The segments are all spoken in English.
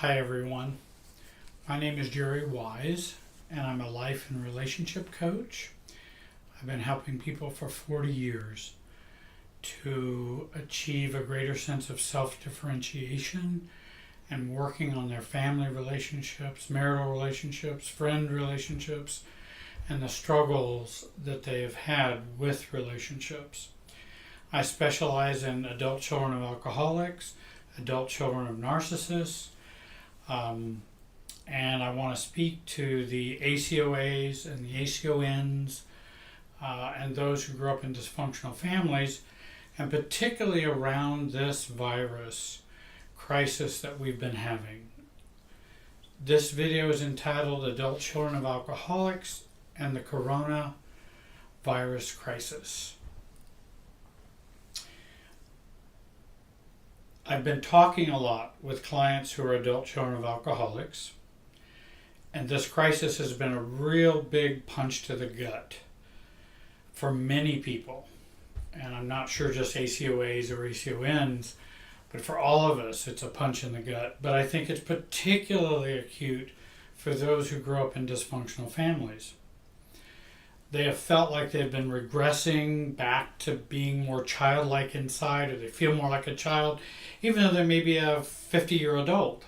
Hi everyone, my name is Jerry Wise and I'm a life and relationship coach. I've been helping people for 40 years to achieve a greater sense of self-differentiation and working on their family relationships, marital relationships, friend relationships, and the struggles that they have had with relationships. I specialize in adult children of alcoholics, adult children of narcissists, and I want to speak to the ACOAs and the ACONs and those who grew up in dysfunctional families, and particularly around this virus crisis that we've been having. This video is entitled Adult Children of Alcoholics and the Coronavirus Crisis. I've been talking a lot with clients who are adult children of alcoholics, and this crisis has been a real big punch to the gut for many people. And I'm not sure just ACOAs or ACONs, but for all of us it's a punch in the gut. But I think it's particularly acute for those who grow up in dysfunctional families. They have felt like they've been regressing back to being more childlike inside, or they feel more like a child, even though they may be a 50-year adult.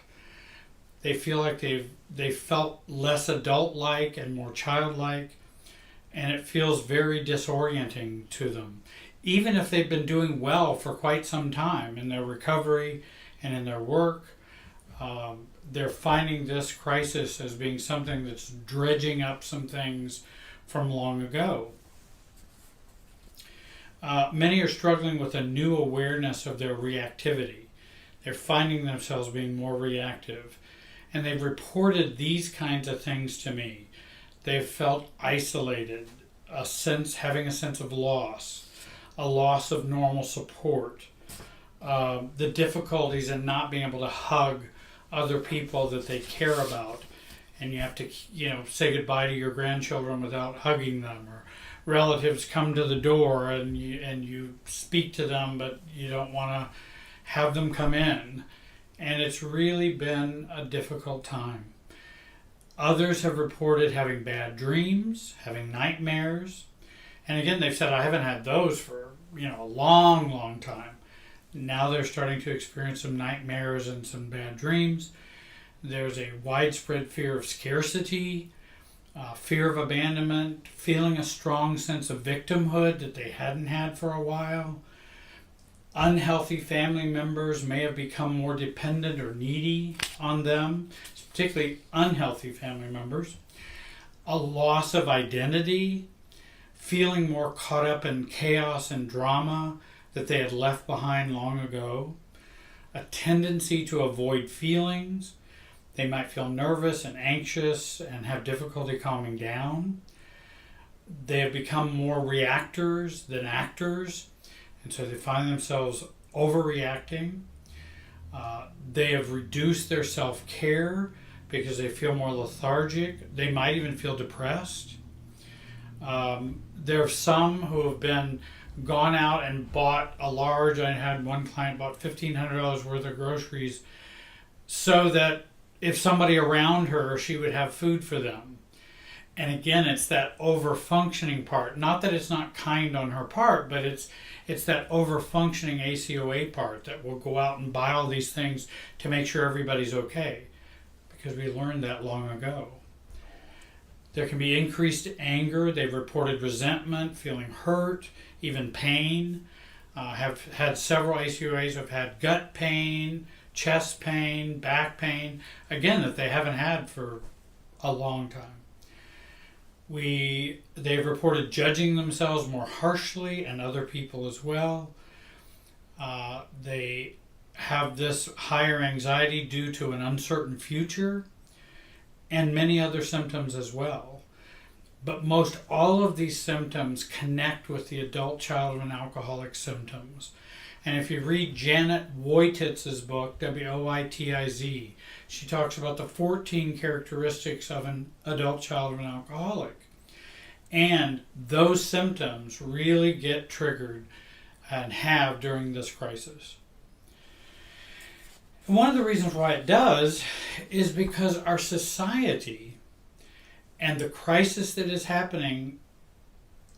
They feel like they felt less adult-like and more childlike, and it feels very disorienting to them. Even if they've been doing well for quite some time in their recovery and in their work, they're finding this crisis as being something that's dredging up some things from long ago. Many are struggling with a new awareness of their reactivity. They're finding themselves being more reactive. And they've reported these kinds of things to me. They've felt isolated, having a sense of loss, a loss of normal support, the difficulties in not being able to hug other people that they care about. And you have to, say goodbye to your grandchildren without hugging them, or relatives come to the door and you speak to them, but you don't want to have them come in. And it's really been a difficult time. Others have reported having bad dreams, having nightmares. And again, they've said, I haven't had those for, a long, long time. Now they're starting to experience some nightmares and some bad dreams. There's a widespread fear of scarcity, fear of abandonment, feeling a strong sense of victimhood that they hadn't had for a while. Unhealthy family members may have become more dependent or needy on them, particularly unhealthy family members. A loss of identity, feeling more caught up in chaos and drama that they had left behind long ago. A tendency to avoid feelings. They might feel nervous and anxious and have difficulty calming down. They have become more reactors than actors, and so they find themselves overreacting. They have reduced their self-care because they feel more lethargic. They might even feel depressed. There are some who have gone out and bought I had one client bought $1,500 worth of groceries so that if somebody around her, she would have food for them. And again, it's that over-functioning part. Not that it's not kind on her part, but it's that over-functioning ACOA part that will go out and buy all these things to make sure everybody's okay, because we learned that long ago. There can be increased anger. They've reported resentment, feeling hurt, even pain. Have had several ACOAs have had gut pain, chest pain, back pain, again, that they haven't had for a long time. They've reported judging themselves more harshly and other people as well. They have this higher anxiety due to an uncertain future and many other symptoms as well. But most all of these symptoms connect with the adult child of an alcoholic symptoms. And if you read Janet Woititz's book, Woitiz, she talks about the 14 characteristics of an adult child of an alcoholic. And those symptoms really get triggered and have during this crisis. And one of the reasons why it does is because our society and the crisis that is happening,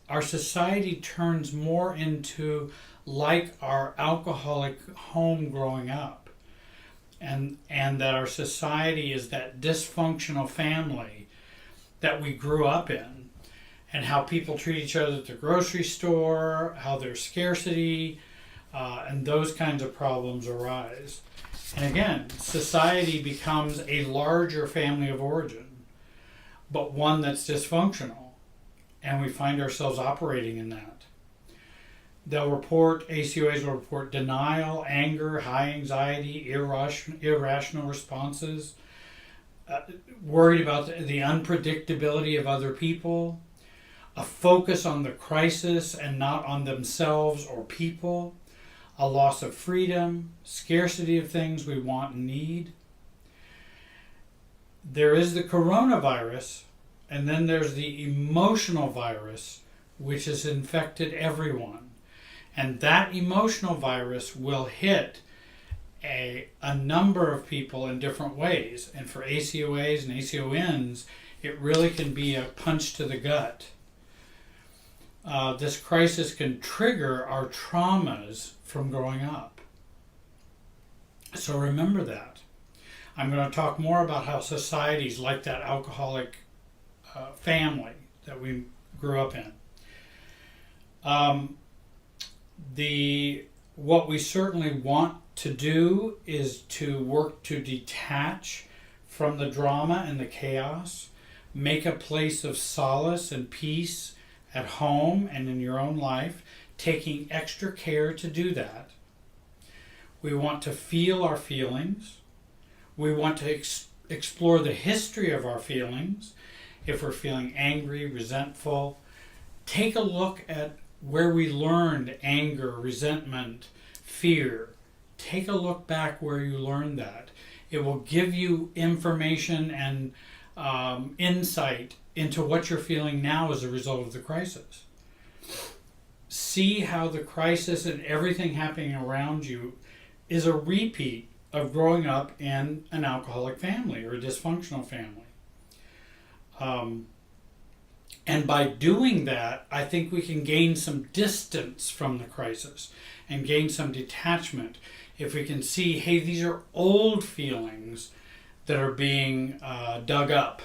our society turns more into like our alcoholic home growing up. And that our society is that dysfunctional family that we grew up in, and how people treat each other at the grocery store, how there's scarcity, and those kinds of problems arise. And again, society becomes a larger family of origin, but one that's dysfunctional, and we find ourselves operating in that. ACOAs will report denial, anger, high anxiety, irrational responses, worried about the unpredictability of other people, a focus on the crisis and not on themselves or people, a loss of freedom, scarcity of things we want and need. There is the coronavirus, and then there's the emotional virus, which has infected everyone. And that emotional virus will hit a number of people in different ways. And for ACOAs and ACONs, it really can be a punch to the gut. This crisis can trigger our traumas from growing up. So remember that. I'm going to talk more about how societies like that alcoholic family that we grew up in. What we certainly want to do is to work to detach from the drama and the chaos, make a place of solace and peace at home and in your own life, taking extra care to do that. We want to feel our feelings. We want to explore the history of our feelings. If we're feeling angry, resentful, take a look at where we learned anger, resentment, fear. Take a look back where you learned that. It will give you information and insight into what you're feeling now as a result of the crisis. See how the crisis and everything happening around you is a repeat of growing up in an alcoholic family or a dysfunctional family. And by doing that, I think we can gain some distance from the crisis and gain some detachment. If we can see, hey, these are old feelings that are being dug up,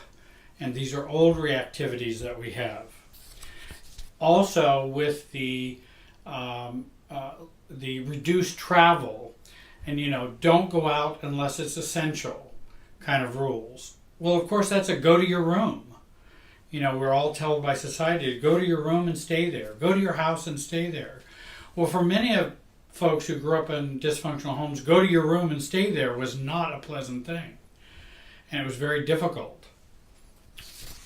and these are old reactivities that we have. Also, with the reduced travel, and don't go out unless it's essential kind of rules. Well, of course, that's a go to your room. We're all told by society to go to your room and stay there. Go to your house and stay there. Well, for many of folks who grew up in dysfunctional homes, go to your room and stay there was not a pleasant thing. And it was very difficult.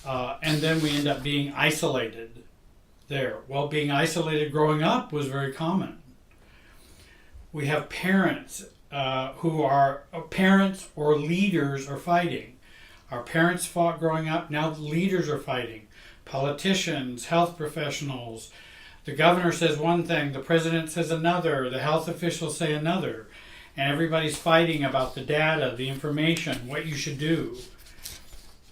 And then we end up being isolated there. Well, being isolated growing up was very common. We have parents who are parents or leaders are fighting. Our parents fought growing up, now the leaders are fighting. Politicians, health professionals. The governor says one thing, the president says another, the health officials say another. And everybody's fighting about the data, the information, what you should do.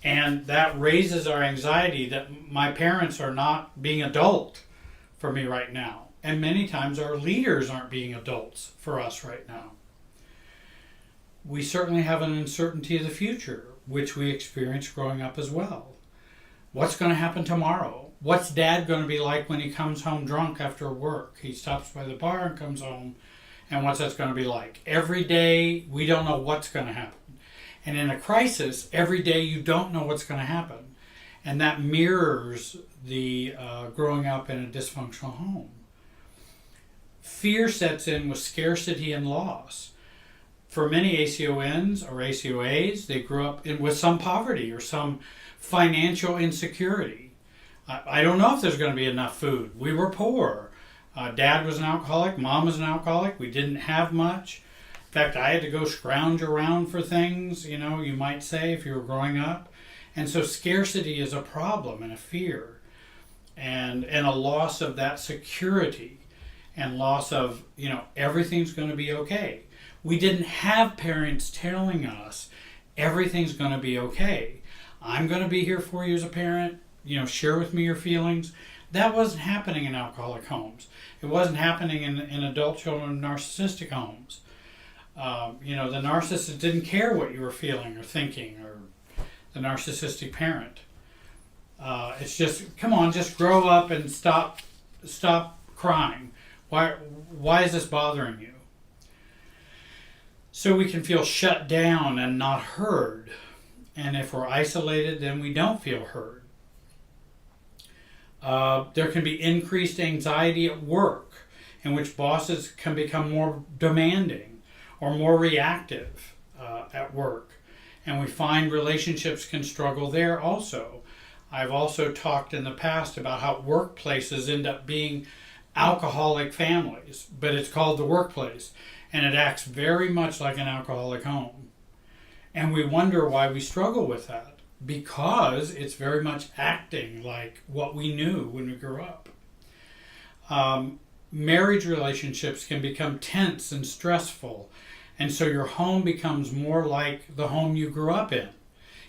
And that raises our anxiety that my parents are not being adult for me right now. And many times our leaders aren't being adults for us right now. We certainly have an uncertainty of the future, which we experienced growing up as well. What's going to happen tomorrow? What's Dad going to be like when he comes home drunk after work? He stops by the bar and comes home, and what's that going to be like? Every day, we don't know what's going to happen. And in a crisis, every day you don't know what's going to happen. And that mirrors the growing up in a dysfunctional home. Fear sets in with scarcity and loss. For many ACONs or ACOAs, they grew up with some poverty or some financial insecurity. I don't know if there's going to be enough food. We were poor. Dad was an alcoholic. Mom was an alcoholic. We didn't have much. In fact, I had to go scrounge around for things, you might say, if you were growing up. And so scarcity is a problem and a fear and a loss of that security. and loss of, everything's going to be okay. We didn't have parents telling us everything's going to be okay. I'm going to be here for you as a parent, share with me your feelings. That wasn't happening in alcoholic homes. It wasn't happening in adult children narcissistic homes. The narcissist didn't care what you were feeling or thinking, or the narcissistic parent. It's just, come on, just grow up and stop crying. Why is this bothering you? So we can feel shut down and not heard. And if we're isolated, then we don't feel heard. There can be increased anxiety at work, in which bosses can become more demanding or more reactive at work. And we find relationships can struggle there also. I've also talked in the past about how workplaces end up being alcoholic families, but it's called the workplace, and it acts very much like an alcoholic home. And we wonder why we struggle with that, because it's very much acting like what we knew when we grew up. Marriage relationships can become tense and stressful, and so your home becomes more like the home you grew up in.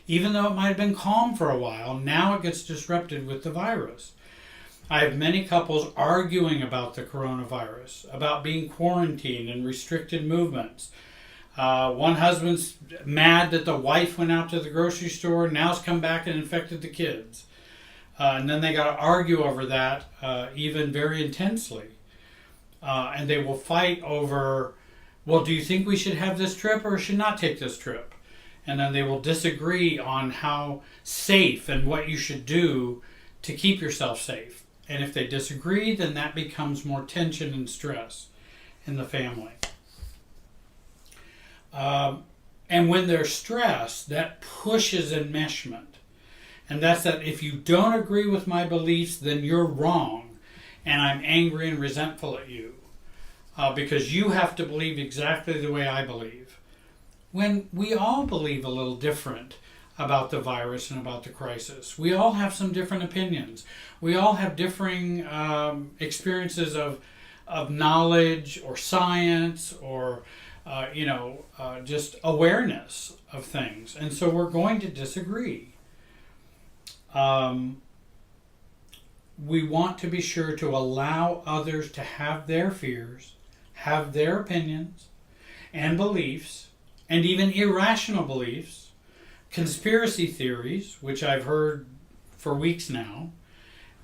Even though it might have been calm for a while, now it gets disrupted with the virus. I have many couples arguing about the coronavirus, about being quarantined and restricted movements. One husband's mad that the wife went out to the grocery store, now's come back and infected the kids. And then they got to argue over that even very intensely. And they will fight over, well, do you think we should have this trip or should not take this trip? And then they will disagree on how safe and what you should do to keep yourself safe. And if they disagree, then that becomes more tension and stress in the family. And when they're stressed, that pushes enmeshment. And that's that if you don't agree with my beliefs, then you're wrong. And I'm angry and resentful at you. Because you have to believe exactly the way I believe. When we all believe a little different about the virus and about the crisis. We all have some different opinions. We all have differing experiences of knowledge or science or just awareness of things. And so we're going to disagree. We want to be sure to allow others to have their fears, have their opinions and beliefs, and even irrational beliefs, conspiracy theories, which I've heard for weeks now,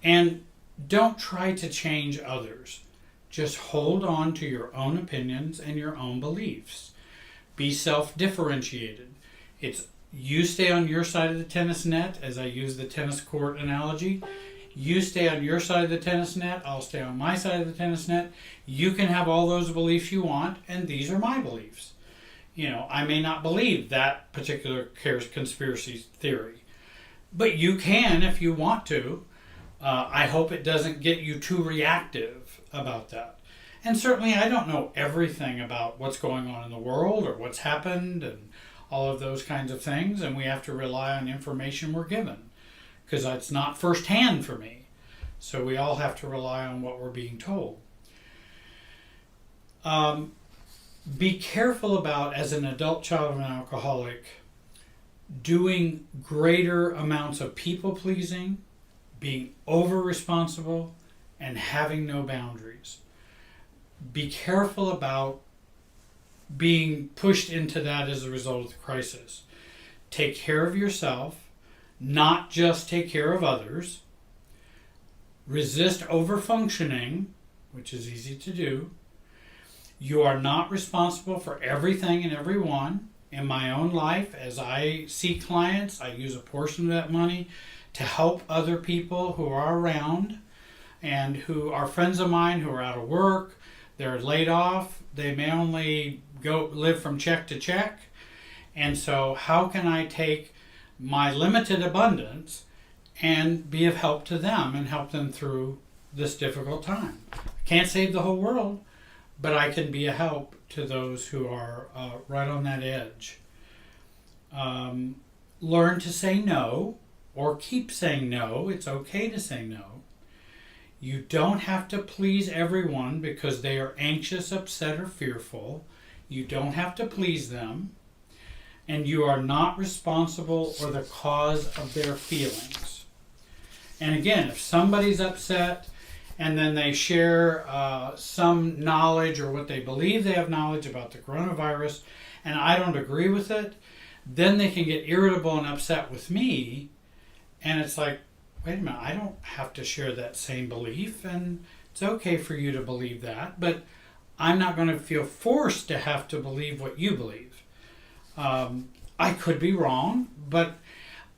and don't try to change others. Just hold on to your own opinions and your own beliefs. Be self-differentiated. It's you stay on your side of the tennis net, as I use the tennis court analogy. You stay on your side of the tennis net, I'll stay on my side of the tennis net. You can have all those beliefs you want, and these are my beliefs. I may not believe that particular conspiracy theory, but you can if you want to. I hope it doesn't get you too reactive about that. And certainly I don't know everything about what's going on in the world or what's happened and all of those kinds of things, and we have to rely on information we're given because it's not firsthand for me. So we all have to rely on what we're being told. Be careful about, as an adult child of an alcoholic, doing greater amounts of people-pleasing, being over-responsible, and having no boundaries. Be careful about being pushed into that as a result of the crisis. Take care of yourself, not just take care of others. Resist over-functioning, which is easy to do. You are not responsible for everything and everyone. In my own life, as I see clients, I use a portion of that money to help other people who are around and who are friends of mine who are out of work. They're laid off. They may only go live from check to check. And so how can I take my limited abundance and be of help to them and help them through this difficult time? I can't save the whole world, but I can be a help to those who are right on that edge. Learn to say no, or keep saying no. It's okay to say no. You don't have to please everyone because they are anxious, upset, or fearful. You don't have to please them. And you are not responsible or the cause of their feelings. And again, if somebody's upset and then they share some knowledge or what they believe they have knowledge about the coronavirus, and I don't agree with it, then they can get irritable and upset with me. And it's like, wait a minute, I don't have to share that same belief, and it's okay for you to believe that, but I'm not going to feel forced to have to believe what you believe. I could be wrong, but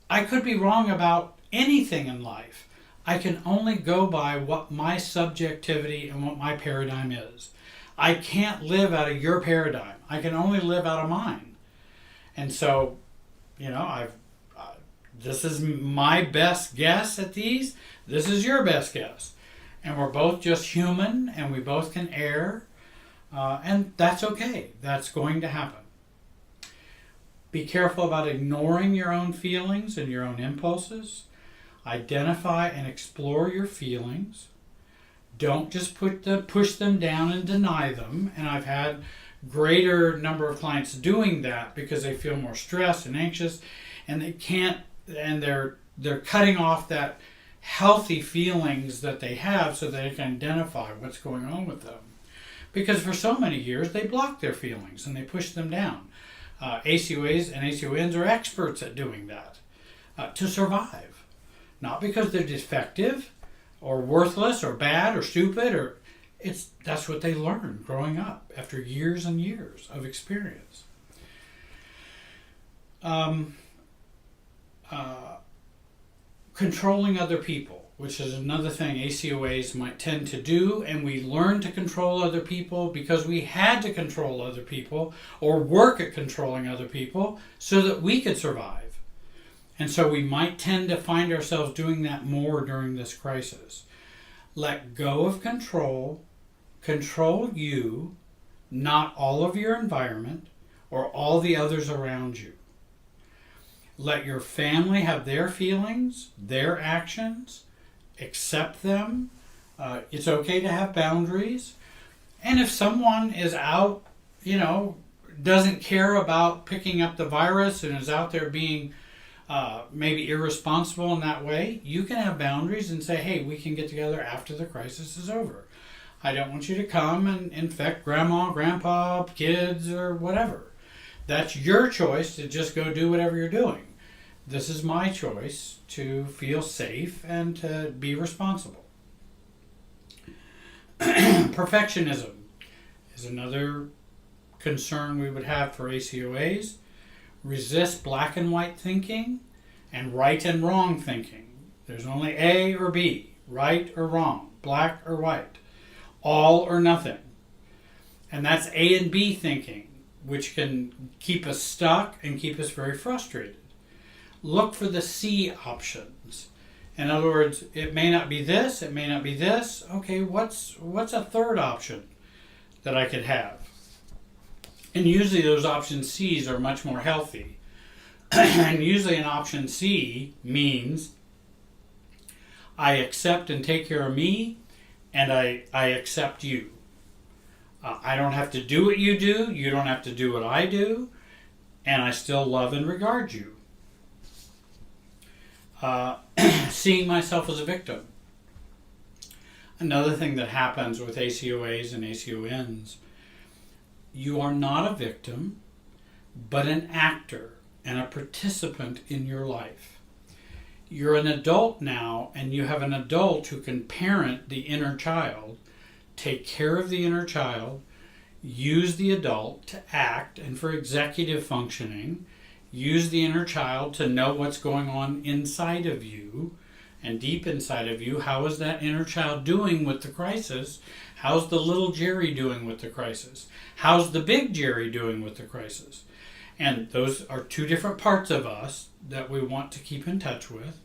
I could be wrong about anything in life. I can only go by what my subjectivity and what my paradigm is. I can't live out of your paradigm. I can only live out of mine. And so, this is my best guess at these. This is your best guess. And we're both just human, and we both can err. And that's okay. That's going to happen. Be careful about ignoring your own feelings and your own impulses. Identify and explore your feelings. Don't just push them down and deny them. And I've had greater number of clients doing that because they feel more stressed and anxious, and they can't, and they're cutting off that healthy feelings that they have so they can identify what's going on with them. Because for so many years they block their feelings and they push them down. ACOAs and ACONs are experts at doing that to survive. Not because they're defective or worthless or bad or stupid, that's what they learned growing up after years and years of experience. Controlling other people, which is another thing ACOAs might tend to do, and we learn to control other people because we had to control other people or work at controlling other people so that we could survive. And so we might tend to find ourselves doing that more during this crisis. Let go of control. Control you, not all of your environment or all the others around you. Let your family have their feelings, their actions. Accept them. It's okay to have boundaries. And if someone is out, doesn't care about picking up the virus and is out there being maybe irresponsible in that way, you can have boundaries and say, hey, we can get together after the crisis is over. I don't want you to come and infect grandma, grandpa, kids, or whatever. That's your choice to just go do whatever you're doing. This is my choice to feel safe and to be responsible. Perfectionism is another concern we would have for ACOAs. Resist black and white thinking and right and wrong thinking. There's only A or B, right or wrong, black or white, all or nothing. And that's A and B thinking, which can keep us stuck and keep us very frustrated. Look for the C options. In other words, it may not be this, it may not be this. Okay, what's a third option that I could have? And usually those option C's are much more healthy. And usually an option C means I accept and take care of me, and I accept you. I don't have to do what you do, you don't have to do what I do, and I still love and regard you. Seeing myself as a victim. Another thing that happens with ACOAs and ACONs, you are not a victim, but an actor and a participant in your life. You're an adult now, and you have an adult who can parent the inner child, take care of the inner child, use the adult to act and for executive functioning, use the inner child to know what's going on inside of you and deep inside of you. How is that inner child doing with the crisis? How's the little Jerry doing with the crisis? How's the big Jerry doing with the crisis? And those are two different parts of us that we want to keep in touch with.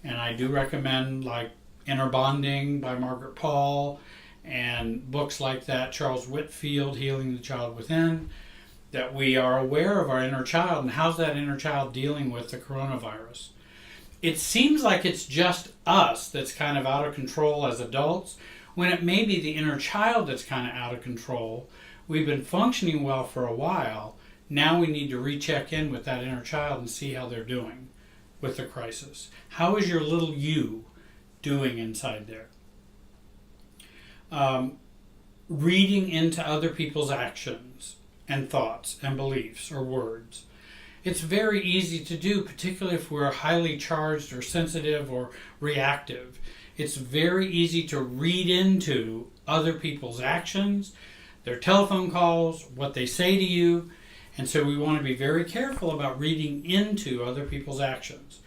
And I do recommend like Inner Bonding by Margaret Paul and books like that, Charles Whitfield, Healing the Child Within, that we are aware of our inner child and how's that inner child dealing with the coronavirus. it seems like it's just us that's kind of out of control as adults, when it may be the inner child that's kind of out of control. We've been functioning well for a while. Now we need to recheck in with that inner child and see how they're doing with the crisis. How is your little you doing inside there? Reading into other people's actions and thoughts and beliefs or words. It's very easy to do, particularly if we're highly charged or sensitive or reactive. It's very easy to read into other people's actions, their telephone calls, what they say to you, and so we want to be very careful about reading into other people's actions.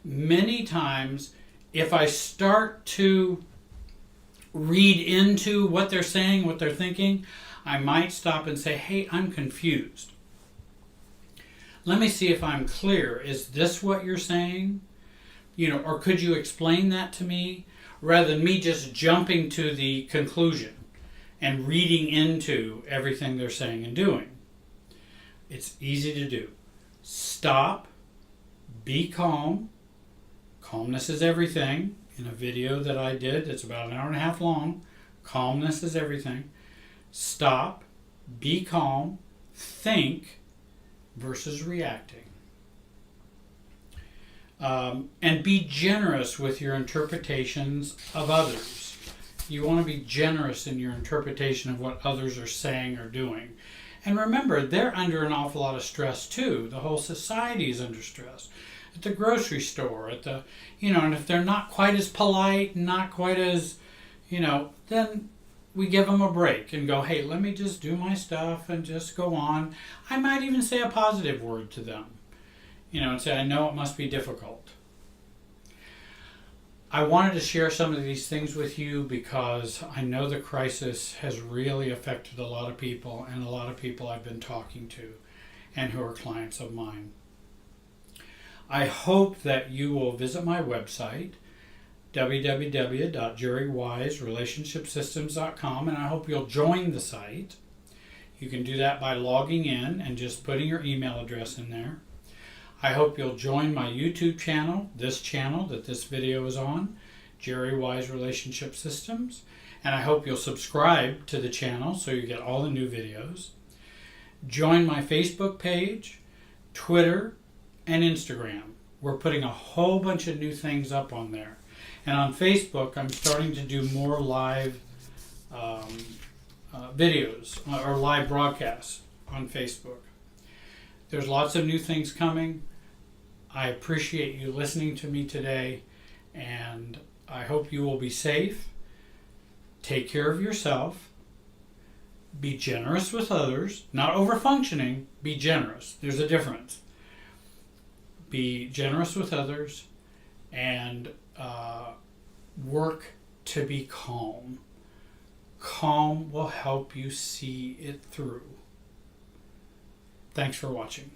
Many times, if I start to read into what they're saying, what they're thinking, I might stop and say, hey, I'm confused. Let me see if I'm clear. Is this what you're saying? Or could you explain that to me? Rather than me just jumping to the conclusion and reading into everything they're saying and doing. It's easy to do. Stop. Be calm. Calmness is everything. In a video that I did, it's about an hour and a half long. Calmness is everything. Stop. Be calm. Think versus reacting. And be generous with your interpretations of others. You want to be generous in your interpretation of what others are saying or doing. And remember, they're under an awful lot of stress too. The whole society is under stress. At the grocery store, and if they're not quite as polite, not quite as, then we give them a break and go, hey, let me just do my stuff and just go on. I might even say a positive word to them, and say, I know it must be difficult. I wanted to share some of these things with you because I know the crisis has really affected a lot of people, and a lot of people I've been talking to and who are clients of mine. I hope that you will visit my website, www.jerrywiserelationshipsystems.com, and I hope you'll join the site. You can do that by logging in and just putting your email address in there. I hope you'll join my YouTube channel, this channel that this video is on, Jerry Wise Relationship Systems, and I hope you'll subscribe to the channel so you get all the new videos. Join my Facebook page, Twitter, and Instagram. We're putting a whole bunch of new things up on there. And on Facebook, I'm starting to do more live videos or live broadcasts on Facebook. There's lots of new things coming. I appreciate you listening to me today, and I hope you will be safe. Take care of yourself. Be generous with others. Not over-functioning, be generous. There's a difference. Be generous with others and work to be calm. Calm will help you see it through. Thanks for watching.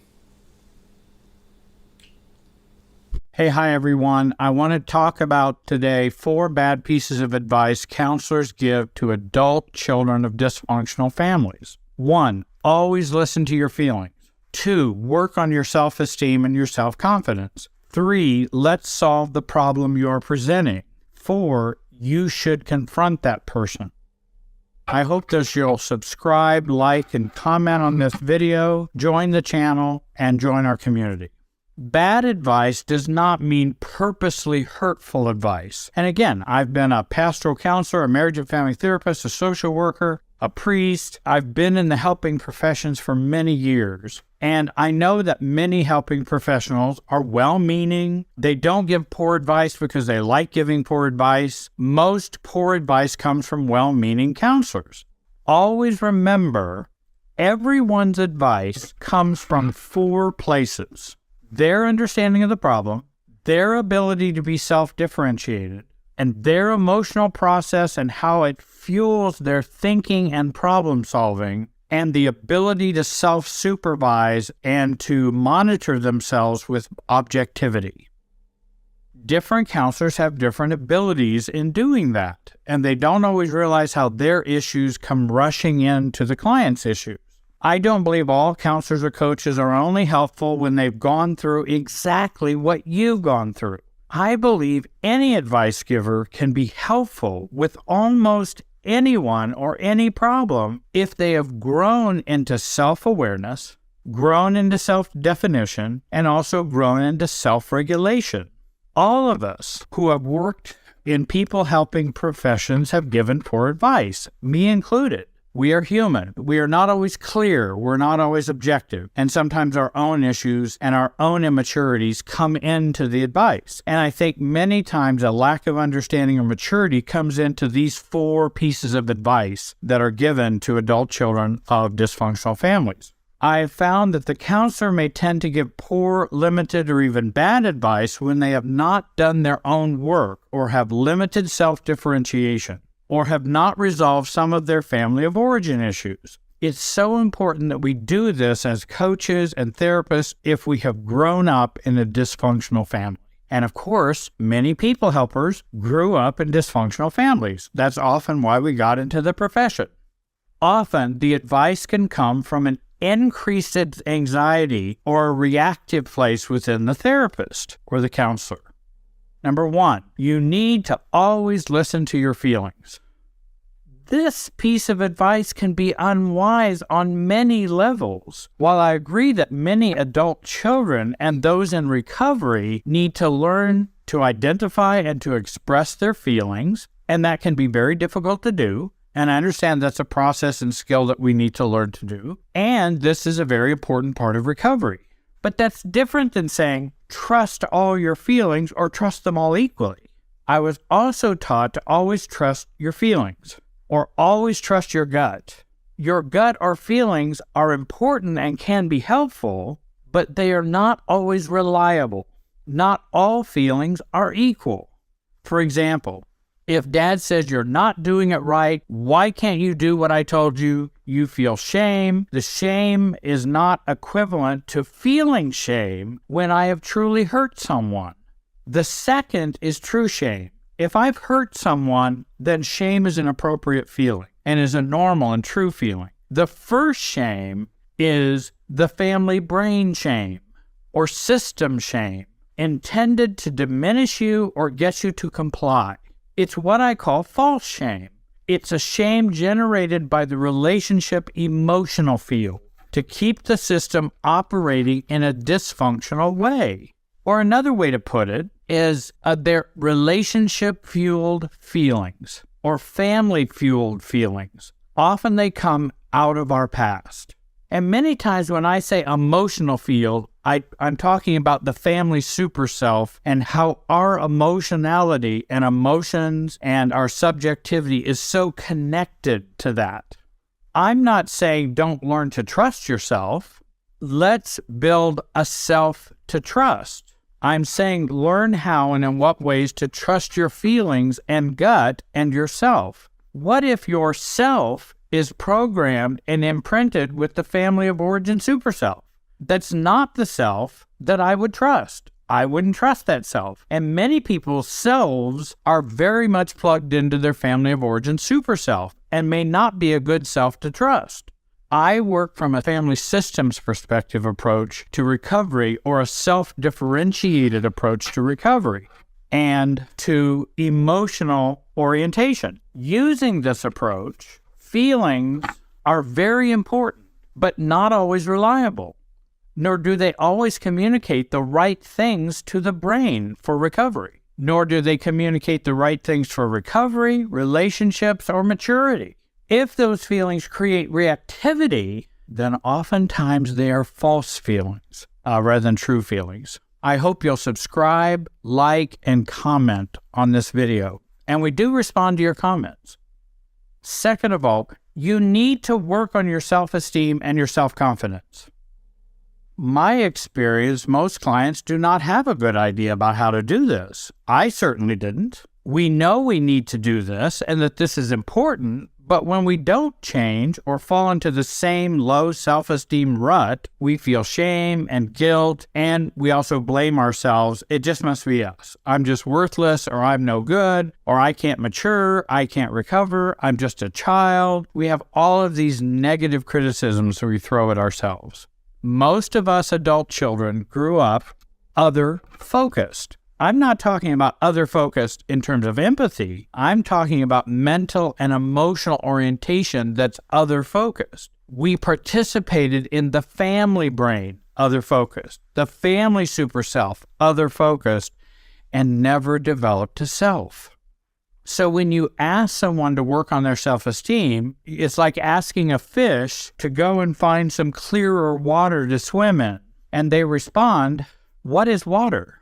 Hey, hi everyone. I want to talk about today 4 bad pieces of advice counselors give to adult children of dysfunctional families. 1, always listen to your feelings. 2, work on your self-esteem and your self-confidence. 3, let's solve the problem you're presenting. 4, you should confront that person. I hope that you'll subscribe, like, and comment on this video, join the channel, and join our community. Bad advice does not mean purposely hurtful advice. And again, I've been a pastoral counselor, a marriage and family therapist, a social worker, a priest. I've been in the helping professions for many years. And I know that many helping professionals are well-meaning. They don't give poor advice because they like giving poor advice. Most poor advice comes from well-meaning counselors. Always remember, everyone's advice comes from 4 places: their understanding of the problem, their ability to be self-differentiated, and their emotional process and how it fuels their thinking and problem solving, and the ability to self-supervise and to monitor themselves with objectivity. Different counselors have different abilities in doing that, and they don't always realize how their issues come rushing into the client's issues. I don't believe all counselors or coaches are only helpful when they've gone through exactly what you've gone through. I believe any advice giver can be helpful with almost anyone or any problem if they have grown into self-awareness, grown into self-definition, and also grown into self-regulation. All of us who have worked in people-helping professions have given poor advice, me included. We are human. We are not always clear. We're not always objective. And sometimes our own issues and our own immaturities come into the advice. And I think many times a lack of understanding or maturity comes into these 4 pieces of advice that are given to adult children of dysfunctional families. I have found that the counselor may tend to give poor, limited, or even bad advice when they have not done their own work or have limited self-differentiation, or have not resolved some of their family of origin issues. It's so important that we do this as coaches and therapists if we have grown up in a dysfunctional family. And of course, many people helpers grew up in dysfunctional families. That's often why we got into the profession. Often, the advice can come from an increased anxiety or a reactive place within the therapist or the counselor. Number 1, you need to always listen to your feelings. This piece of advice can be unwise on many levels. While I agree that many adult children and those in recovery need to learn to identify and to express their feelings, and that can be very difficult to do, and I understand that's a process and skill that we need to learn to do, and this is a very important part of recovery. But that's different than saying, trust all your feelings or trust them all equally. I was also taught to always trust your feelings or always trust your gut. Your gut or feelings are important and can be helpful, but they are not always reliable. Not all feelings are equal. For example, if dad says you're not doing it right, why can't you do what I told you? You feel shame. The shame is not equivalent to feeling shame when I have truly hurt someone. The second is true shame. If I've hurt someone, then shame is an appropriate feeling and is a normal and true feeling. The first shame is the family brain shame or system shame, intended to diminish you or get you to comply. It's what I call false shame. It's a shame generated by the relationship emotional field to keep the system operating in a dysfunctional way. Or another way to put it is their relationship-fueled feelings or family-fueled feelings. Often they come out of our past. And many times when I say emotional field, I'm talking about the family super self and how our emotionality and emotions and our subjectivity is so connected to that. I'm not saying don't learn to trust yourself. Let's build a self to trust. I'm saying learn how and in what ways to trust your feelings and gut and yourself. What if your self is programmed and imprinted with the family of origin super self? That's not the self that I would trust. I wouldn't trust that self. And many people's selves are very much plugged into their family of origin super self and may not be a good self to trust. I work from a family systems perspective approach to recovery, or a self-differentiated approach to recovery and to emotional orientation. Using this approach, feelings are very important, but not always reliable, nor do they always communicate the right things to the brain for recovery, nor do they communicate the right things for recovery, relationships, or maturity. If those feelings create reactivity, then oftentimes they are false feelings rather than true feelings. I hope you'll subscribe, like, and comment on this video, and we do respond to your comments. Second of all, you need to work on your self-esteem and your self-confidence. My experience, most clients do not have a good idea about how to do this. I certainly didn't. We know we need to do this and that this is important, but when we don't change or fall into the same low self-esteem rut, we feel shame and guilt, and we also blame ourselves. It just must be us. I'm just worthless, or I'm no good, or I can't mature, I can't recover, I'm just a child. We have all of these negative criticisms that we throw at ourselves. Most of us adult children grew up other-focused. I'm not talking about other focused in terms of empathy. I'm talking about mental and emotional orientation that's other focused. We participated in the family brain, other focused, the family super self, other focused, and never developed to self. So when you ask someone to work on their self-esteem, it's like asking a fish to go and find some clearer water to swim in. And they respond, "What is water?"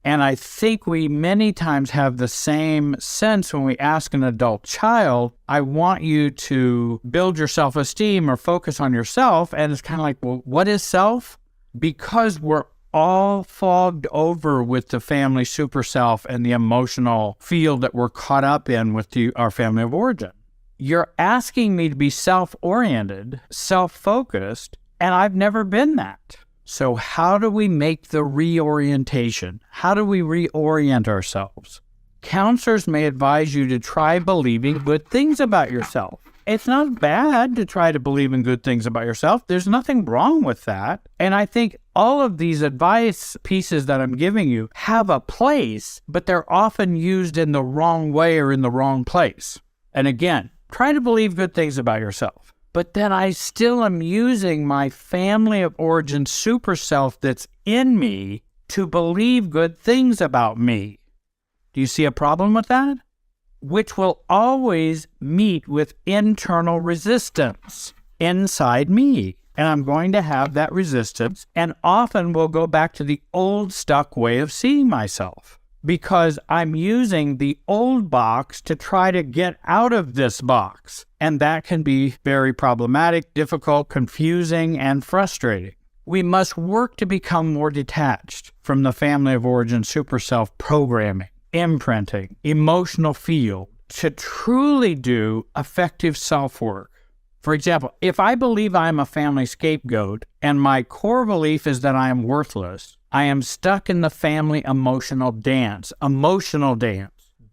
And I think we many times have the same sense when we ask an adult child, "I want you to build your self-esteem or focus on yourself." And it's kind of like, well, what is self? Because we're all fogged over with the family super self and the emotional field that we're caught up in with our family of origin. You're asking me to be self-oriented, self-focused, and I've never been that. So how do we make the reorientation? How do we reorient ourselves? Counselors may advise you to try believing good things about yourself. It's not bad to try to believe in good things about yourself. There's nothing wrong with that. And I think all of these advice pieces that I'm giving you have a place, but they're often used in the wrong way or in the wrong place. And again, try to believe good things about yourself. But then I still am using my family of origin super self that's in me to believe good things about me. Do you see a problem with that? Which will always meet with internal resistance inside me. And I'm going to have that resistance, and often will go back to the old stuck way of seeing myself. Because I'm using the old box to try to get out of this box. And that can be very problematic, difficult, confusing, and frustrating. We must work to become more detached from the family of origin super self programming, imprinting, emotional field, to truly do effective self-work. For example, if I believe I am a family scapegoat and my core belief is that I am worthless, I am stuck in the family emotional dance.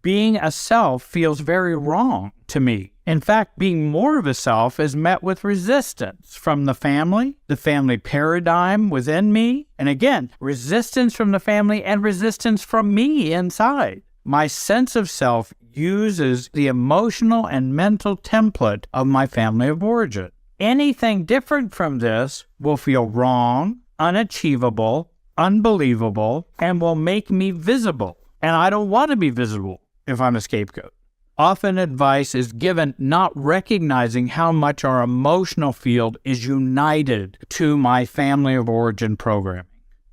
Being a self feels very wrong to me. In fact, being more of a self is met with resistance from the family paradigm within me, and again, resistance from the family and resistance from me inside. My sense of self uses the emotional and mental template of my family of origin. Anything different from this will feel wrong, unachievable, unbelievable, and will make me visible. And I don't want to be visible if I'm a scapegoat. Often advice is given not recognizing how much our emotional field is united to my family of origin programming,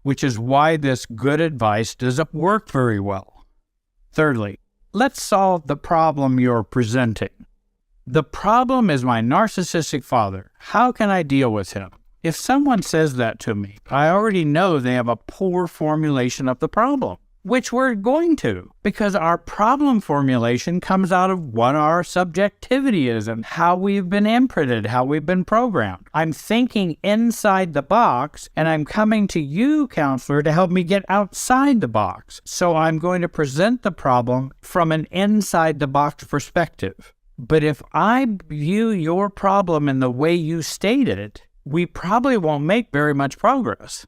which is why this good advice doesn't work very well. Thirdly, let's solve the problem you're presenting. The problem is my narcissistic father. How can I deal with him? If someone says that to me, I already know they have a poor formulation of the problem, which we're going to, because our problem formulation comes out of what our subjectivity is and how we've been imprinted, how we've been programmed. I'm thinking inside the box, and I'm coming to you, counselor, to help me get outside the box. So I'm going to present the problem from an inside the box perspective. But if I view your problem in the way you stated it, we probably won't make very much progress.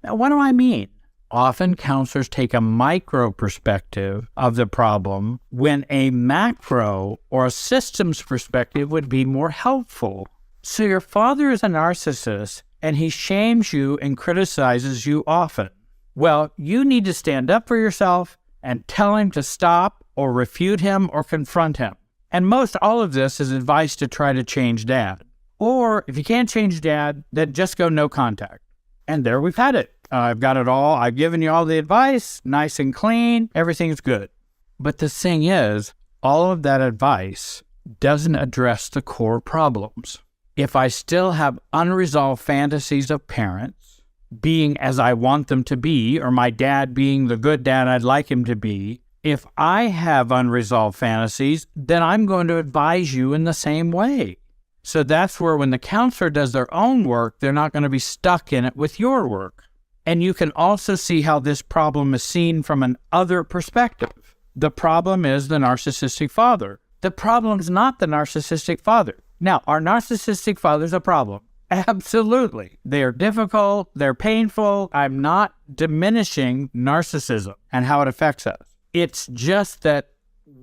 Now, what do I mean? Often counselors take a micro perspective of the problem when a macro or a systems perspective would be more helpful. So your father is a narcissist and he shames you and criticizes you often. Well, you need to stand up for yourself and tell him to stop or refute him or confront him. And most all of this is advice to try to change dad. Or if you can't change dad, then just go no contact. And there we've had it. I've got it all. I've given you all the advice, nice and clean. Everything's good. But the thing is, all of that advice doesn't address the core problems. If I still have unresolved fantasies of parents being as I want them to be, or my dad being the good dad I'd like him to be, if I have unresolved fantasies, then I'm going to advise you in the same way. So that's where when the counselor does their own work, they're not going to be stuck in it with your work. And you can also see how this problem is seen from an other perspective. The problem is the narcissistic father. The problem is not the narcissistic father. Now, our narcissistic father is a problem. Absolutely. They're difficult. They're painful. I'm not diminishing narcissism and how it affects us. It's just that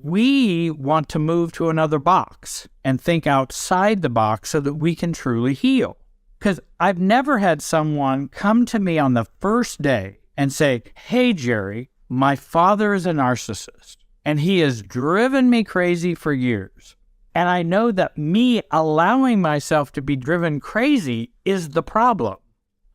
we want to move to another box and think outside the box so that we can truly heal. Because I've never had someone come to me on the first day and say, "Hey, Jerry, my father is a narcissist, and he has driven me crazy for years. And I know that me allowing myself to be driven crazy is the problem.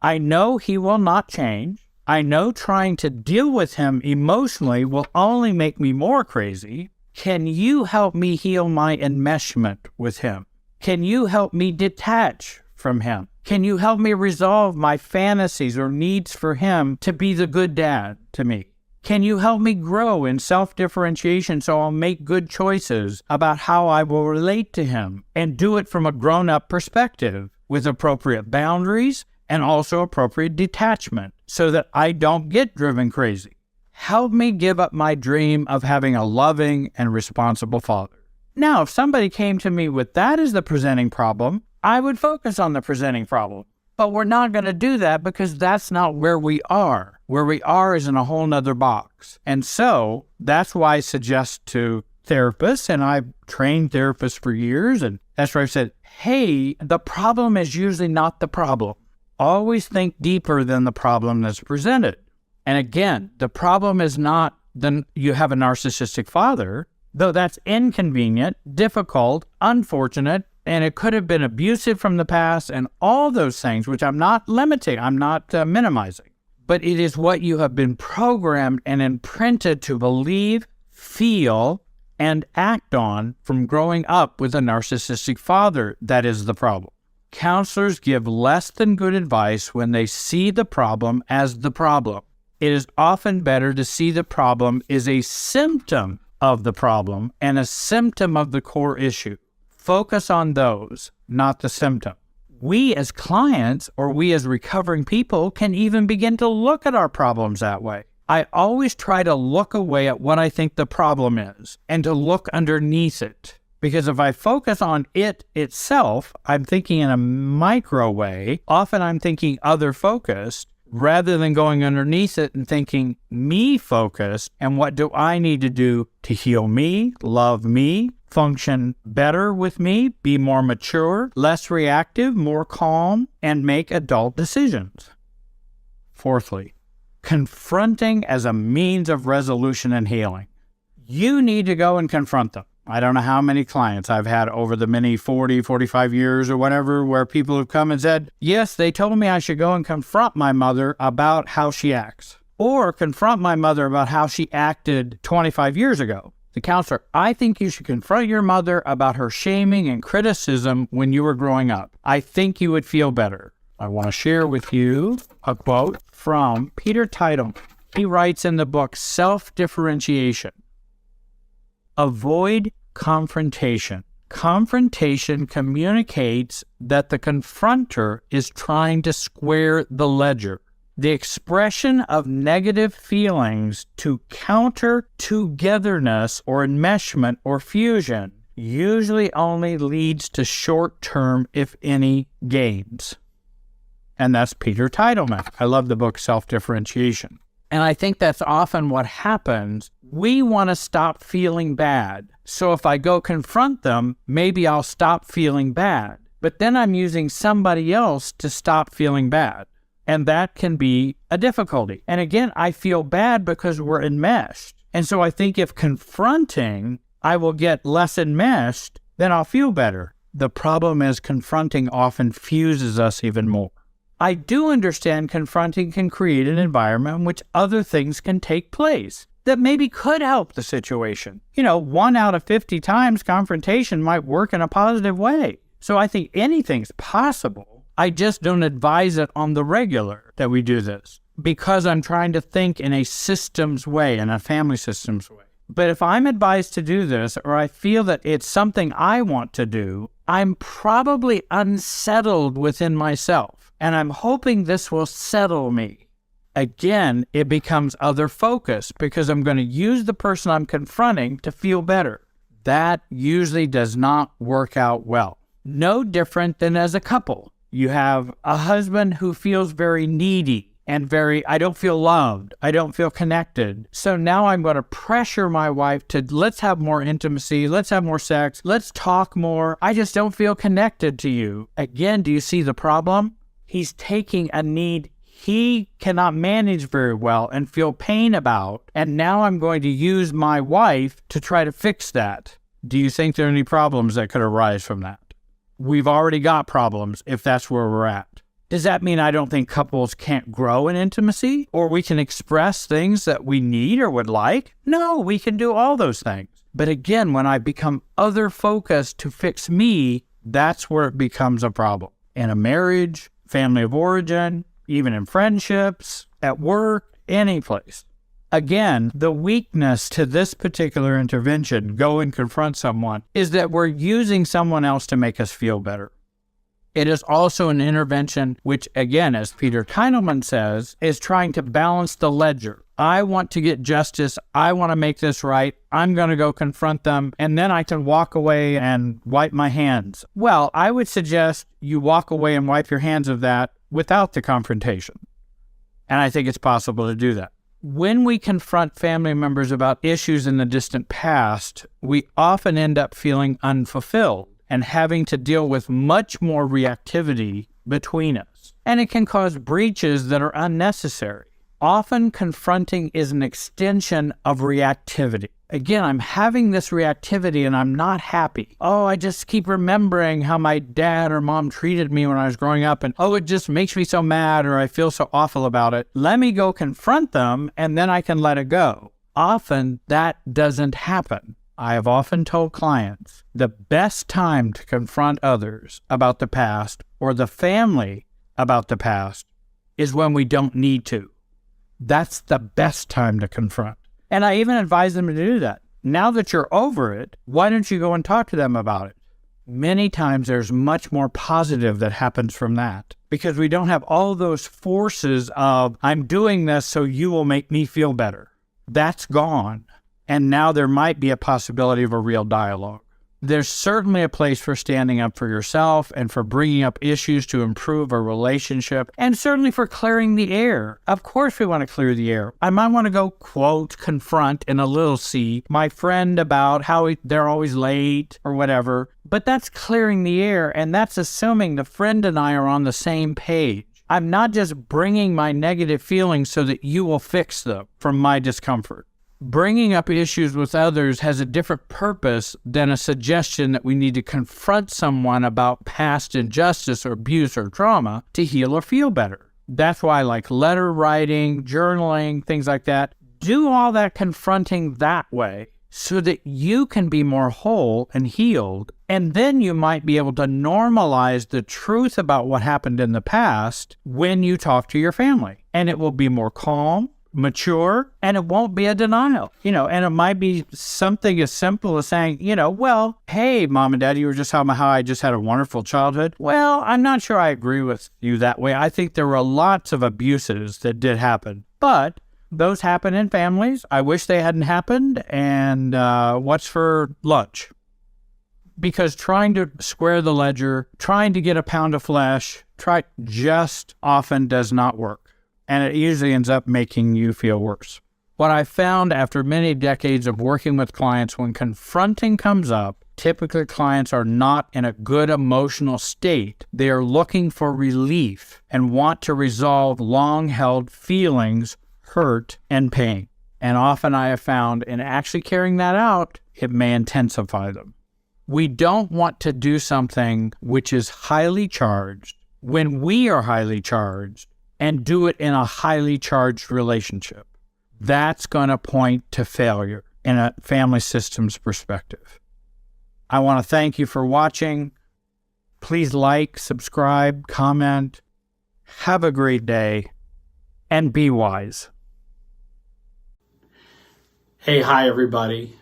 I know he will not change. I know trying to deal with him emotionally will only make me more crazy. Can you help me heal my enmeshment with him? Can you help me detach from him? Can you help me resolve my fantasies or needs for him to be the good dad to me? Can you help me grow in self-differentiation so I'll make good choices about how I will relate to him and do it from a grown-up perspective with appropriate boundaries and also appropriate detachment so that I don't get driven crazy? Help me give up my dream of having a loving and responsible father." Now, if somebody came to me with that as the presenting problem, I would focus on the presenting problem. But we're not going to do that because that's not where we are. Where we are is in a whole nother box. And so that's why I suggest to therapists, and I've trained therapists for years, and that's where I've said, hey, the problem is usually not the problem. Always think deeper than the problem that's presented. And again, the problem is not that you have a narcissistic father, though that's inconvenient, difficult, unfortunate, and it could have been abusive from the past and all those things, which I'm not limiting, I'm not minimizing. But it is what you have been programmed and imprinted to believe, feel, and act on from growing up with a narcissistic father that is the problem. Counselors give less than good advice when they see the problem as the problem. It is often better to see the problem as a symptom of the problem and a symptom of the core issue. Focus on those, not the symptom. We as clients or we as recovering people can even begin to look at our problems that way. I always try to look away at what I think the problem is and to look underneath it. Because if I focus on it itself, I'm thinking in a micro way. Often I'm thinking other focused rather than going underneath it and thinking me focused and what do I need to do to heal me, love me, function better with me, be more mature, less reactive, more calm, and make adult decisions. Fourthly, confronting as a means of resolution and healing. You need to go and confront them. I don't know how many clients I've had over the many 40, 45 years or whatever, where people have come and said, yes, they told me I should go and confront my mother about how she acts, or confront my mother about how she acted 25 years ago. The counselor, I think you should confront your mother about her shaming and criticism when you were growing up. I think you would feel better. I want to share with you a quote from Peter Teitel. He writes in the book, Self-Differentiation. Avoid confrontation. Confrontation communicates that the confronter is trying to square the ledger. The expression of negative feelings to counter togetherness or enmeshment or fusion usually only leads to short-term, if any, gains. And that's Peter Teitel. I love the book Self-Differentiation. And I think that's often what happens. We want to stop feeling bad. So if I go confront them, maybe I'll stop feeling bad. But then I'm using somebody else to stop feeling bad. And that can be a difficulty. And again, I feel bad because we're enmeshed. And so I think if confronting, I will get less enmeshed, then I'll feel better. The problem is confronting often fuses us even more. I do understand confronting can create an environment in which other things can take place that maybe could help the situation. 1 out of 50 times confrontation might work in a positive way. So I think anything's possible. I just don't advise it on the regular that we do this because I'm trying to think in a systems way, in a family systems way. But if I'm advised to do this, or I feel that it's something I want to do, I'm probably unsettled within myself. And I'm hoping this will settle me. Again, it becomes other focus because I'm going to use the person I'm confronting to feel better. That usually does not work out well. No different than as a couple. You have a husband who feels very needy and I don't feel loved. I don't feel connected. So now I'm going to pressure my wife to, let's have more intimacy. Let's have more sex. Let's talk more. I just don't feel connected to you. Again, do you see the problem? He's taking a need he cannot manage very well and feel pain about. And now I'm going to use my wife to try to fix that. Do you think there are any problems that could arise from that? We've already got problems if that's where we're at. Does that mean I don't think couples can't grow in intimacy? Or we can express things that we need or would like? No, we can do all those things. But again, when I become other-focused to fix me, that's where it becomes a problem. In a marriage, family of origin, even in friendships, at work, any place. Again, the weakness to this particular intervention, go and confront someone, is that we're using someone else to make us feel better. It is also an intervention which, again, as Peter Kindelman says, is trying to balance the ledger. I want to get justice. I want to make this right. I'm going to go confront them, and then I can walk away and wipe my hands. Well, I would suggest you walk away and wipe your hands of that without the confrontation. And I think it's possible to do that. When we confront family members about issues in the distant past, we often end up feeling unfulfilled and having to deal with much more reactivity between us. And it can cause breaches that are unnecessary. Often confronting is an extension of reactivity. Again, I'm having this reactivity and I'm not happy. Oh, I just keep remembering how my dad or mom treated me when I was growing up, and oh, it just makes me so mad, or I feel so awful about it. Let me go confront them and then I can let it go. Often that doesn't happen. I have often told clients the best time to confront others about the past or the family about the past is when we don't need to. That's the best time to confront. And I even advise them to do that. Now that you're over it, why don't you go and talk to them about it? Many times there's much more positive that happens from that because we don't have all those forces of, I'm doing this so you will make me feel better. That's gone. And now there might be a possibility of a real dialogue. There's certainly a place for standing up for yourself and for bringing up issues to improve a relationship, and certainly for clearing the air. Of course we want to clear the air. I might want to go, quote, confront in a little c, my friend about how they're always late or whatever, but that's clearing the air, and that's assuming the friend and I are on the same page. I'm not just bringing my negative feelings so that you will fix them from my discomfort. Bringing up issues with others has a different purpose than a suggestion that we need to confront someone about past injustice or abuse or trauma to heal or feel better. That's why I like letter writing, journaling, things like that. Do all that confronting that way so that you can be more whole and healed, and then you might be able to normalize the truth about what happened in the past when you talk to your family. And it will be more calm, mature, and it won't be a denial, and it might be something as simple as saying, well, hey, mom and dad, you were just talking about how I just had a wonderful childhood. Well, I'm not sure I agree with you that way. I think there were lots of abuses that did happen, but those happen in families. I wish they hadn't happened. And what's for lunch? Because trying to square the ledger, trying to get a pound of flesh, just often does not work. And it usually ends up making you feel worse. What I found after many decades of working with clients, when confronting comes up, typically clients are not in a good emotional state. They are looking for relief and want to resolve long-held feelings, hurt, and pain. And often I have found in actually carrying that out, it may intensify them. We don't want to do something which is highly charged when we are highly charged, and do it in a highly charged relationship. That's going to point to failure in a family systems perspective. I want to thank you for watching. Please like, subscribe, comment. Have a great day, and be wise. Hey, hi, everybody.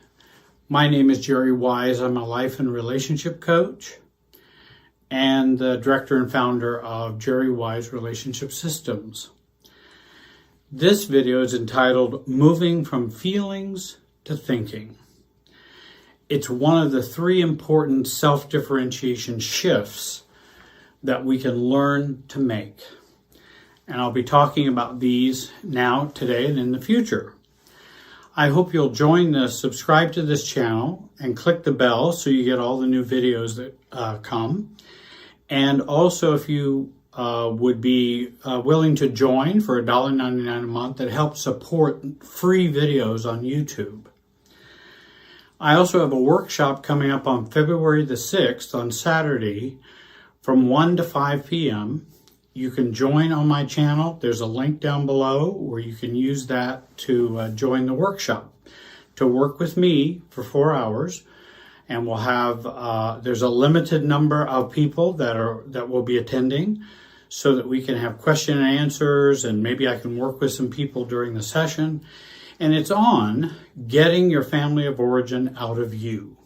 My name is Jerry Wise. I'm a life and relationship coach and the director and founder of Jerry Wise Relationship Systems. This video is entitled Moving from Feelings to Thinking. It's one of the 3 important self-differentiation shifts that we can learn to make. And I'll be talking about these now, today, and in the future. I hope you'll subscribe to this channel and click the bell so you get all the new videos that come. And also, if you would be willing to join for $1.99 a month, that helps support free videos on YouTube. I also have a workshop coming up on February the 6th on Saturday from 1 to 5 p.m. You can join on my channel. There's a link down below where you can use that to join the workshop, to work with me for 4 hours. And we'll have, there's a limited number of people that will be attending so that we can have question and answers, and maybe I can work with some people during the session. And it's on getting your family of origin out of you.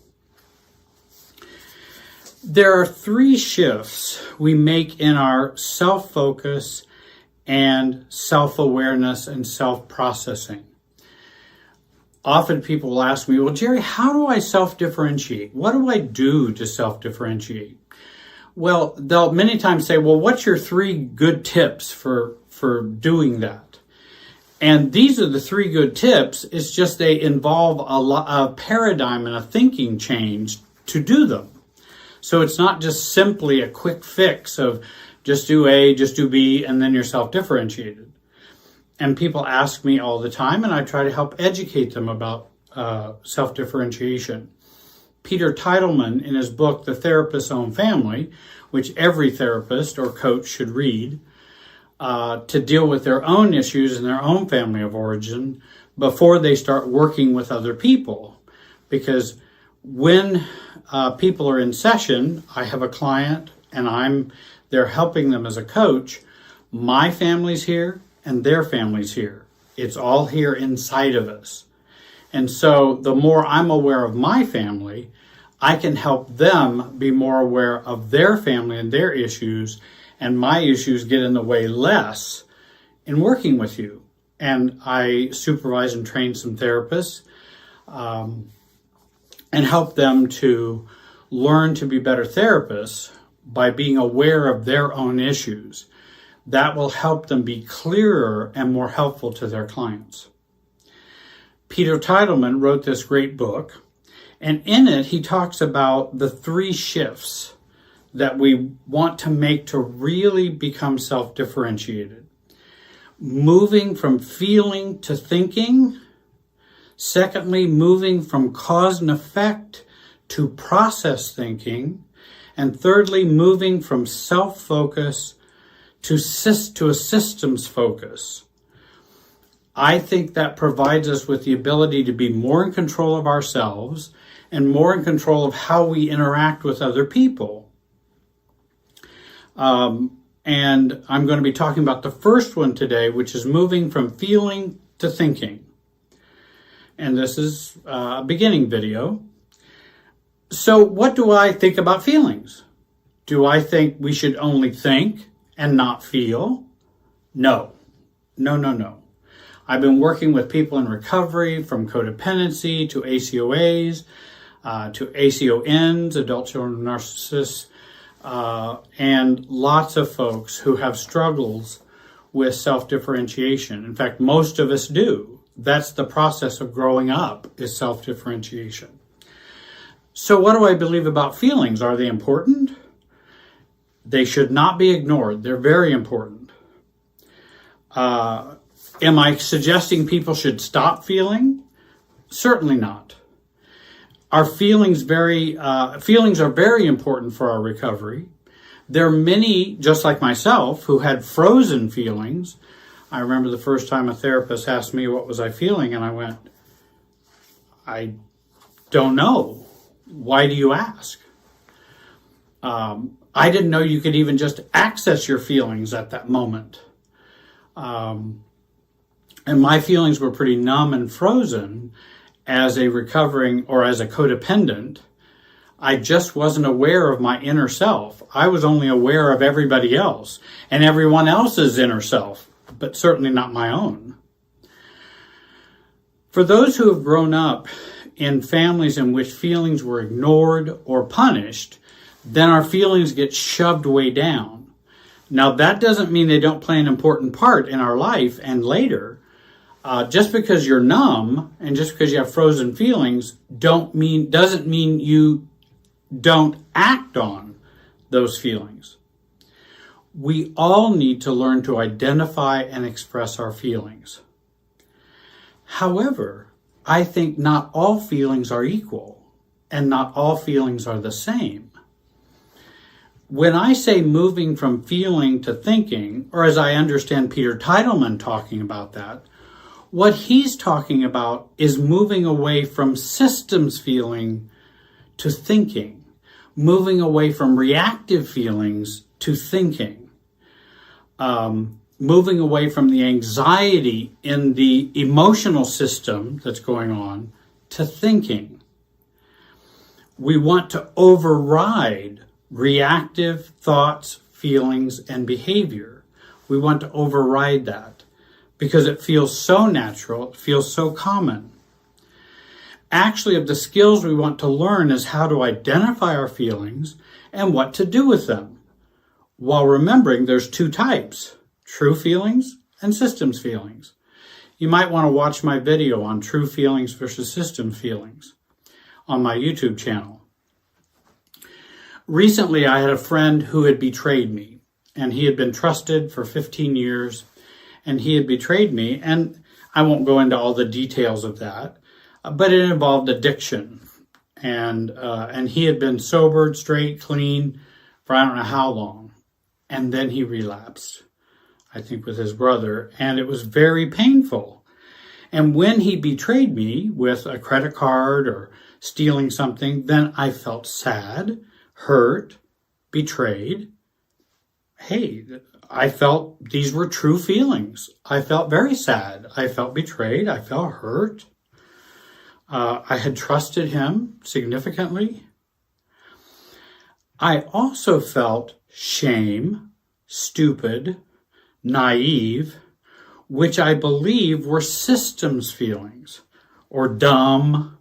There are 3 shifts we make in our self-focus and self-awareness and self-processing. Often people will ask me, well, Jerry, how do I self-differentiate? What do I do to self-differentiate? Well, they'll many times say, well, what's your 3 good tips for doing that? And these are the 3 good tips. It's just they involve a paradigm and a thinking change to do them. So it's not just simply a quick fix of just do A, just do B, and then you're self-differentiated. And people ask me all the time, and I try to help educate them about self-differentiation. Peter Titleman, in his book, The Therapist's Own Family, which every therapist or coach should read, to deal with their own issues in their own family of origin before they start working with other people. Because when people are in session, I have a client and they're helping them as a coach. My family's here and their family's here. It's all here inside of us. And so the more I'm aware of my family, I can help them be more aware of their family and their issues, and my issues get in the way less in working with you. And I supervise and train some therapists and help them to learn to be better therapists by being aware of their own issues. That will help them be clearer and more helpful to their clients. Peter Titleman wrote this great book, and in it he talks about the 3 shifts that we want to make to really become self-differentiated. Moving from feeling to thinking. Secondly, moving from cause and effect to process thinking. And thirdly, moving from self-focus to a systems focus. I think that provides us with the ability to be more in control of ourselves and more in control of how we interact with other people. And I'm going to be talking about the first one today, which is moving from feeling to thinking. And this is a beginning video. So what do I think about feelings? Do I think we should only think and not feel? No. I've been working with people in recovery, from codependency to ACOAs, to ACONs, adult children of narcissists, and lots of folks who have struggles with self-differentiation. In fact, most of us do. That's the process of growing up, is self-differentiation. So what do I believe about feelings? Are they important? They should not be ignored. They're very important. Am I suggesting people should stop feeling? Certainly not. Our feelings are very important for our recovery. There are many, just like myself, who had frozen feelings. I remember the first time a therapist asked me what was I feeling, and I went, I don't know. Why do you ask? I didn't know you could even just access your feelings at that moment. And my feelings were pretty numb and frozen as a recovering or as a codependent. I just wasn't aware of my inner self. I was only aware of everybody else and everyone else's inner self, but certainly not my own. For those who have grown up in families in which feelings were ignored or punished, then our feelings get shoved way down. Now, that doesn't mean they don't play an important part in our life and later. Just because you're numb and just because you have frozen feelings doesn't mean you don't act on those feelings. We all need to learn to identify and express our feelings. However, I think not all feelings are equal and not all feelings are the same. When I say moving from feeling to thinking, or as I understand Peter Titelman talking about that, what he's talking about is moving away from systems feeling to thinking, moving away from reactive feelings to thinking, moving away from the anxiety in the emotional system that's going on to thinking. We want to override reactive thoughts, feelings, and behavior. We want to override that because it feels so natural, it feels so common. Actually, of the skills we want to learn is how to identify our feelings and what to do with them, while remembering there's two types, true feelings and systems feelings. You might want to watch my video on true feelings versus systems feelings on my YouTube channel. Recently, I had a friend who had betrayed me, and he had been trusted for 15 years, and he had betrayed me, and I won't go into all the details of that, but it involved addiction, and he had been sobered, straight, clean for I don't know how long, and then he relapsed, I think with his brother, and it was very painful. And when he betrayed me with a credit card or stealing something, then I felt sad, hurt, betrayed. Hey, I felt these were true feelings. I felt very sad. I felt betrayed. I felt hurt. I had trusted him significantly. I also felt shame, stupid, naive, which I believe were systems feelings, or dumb,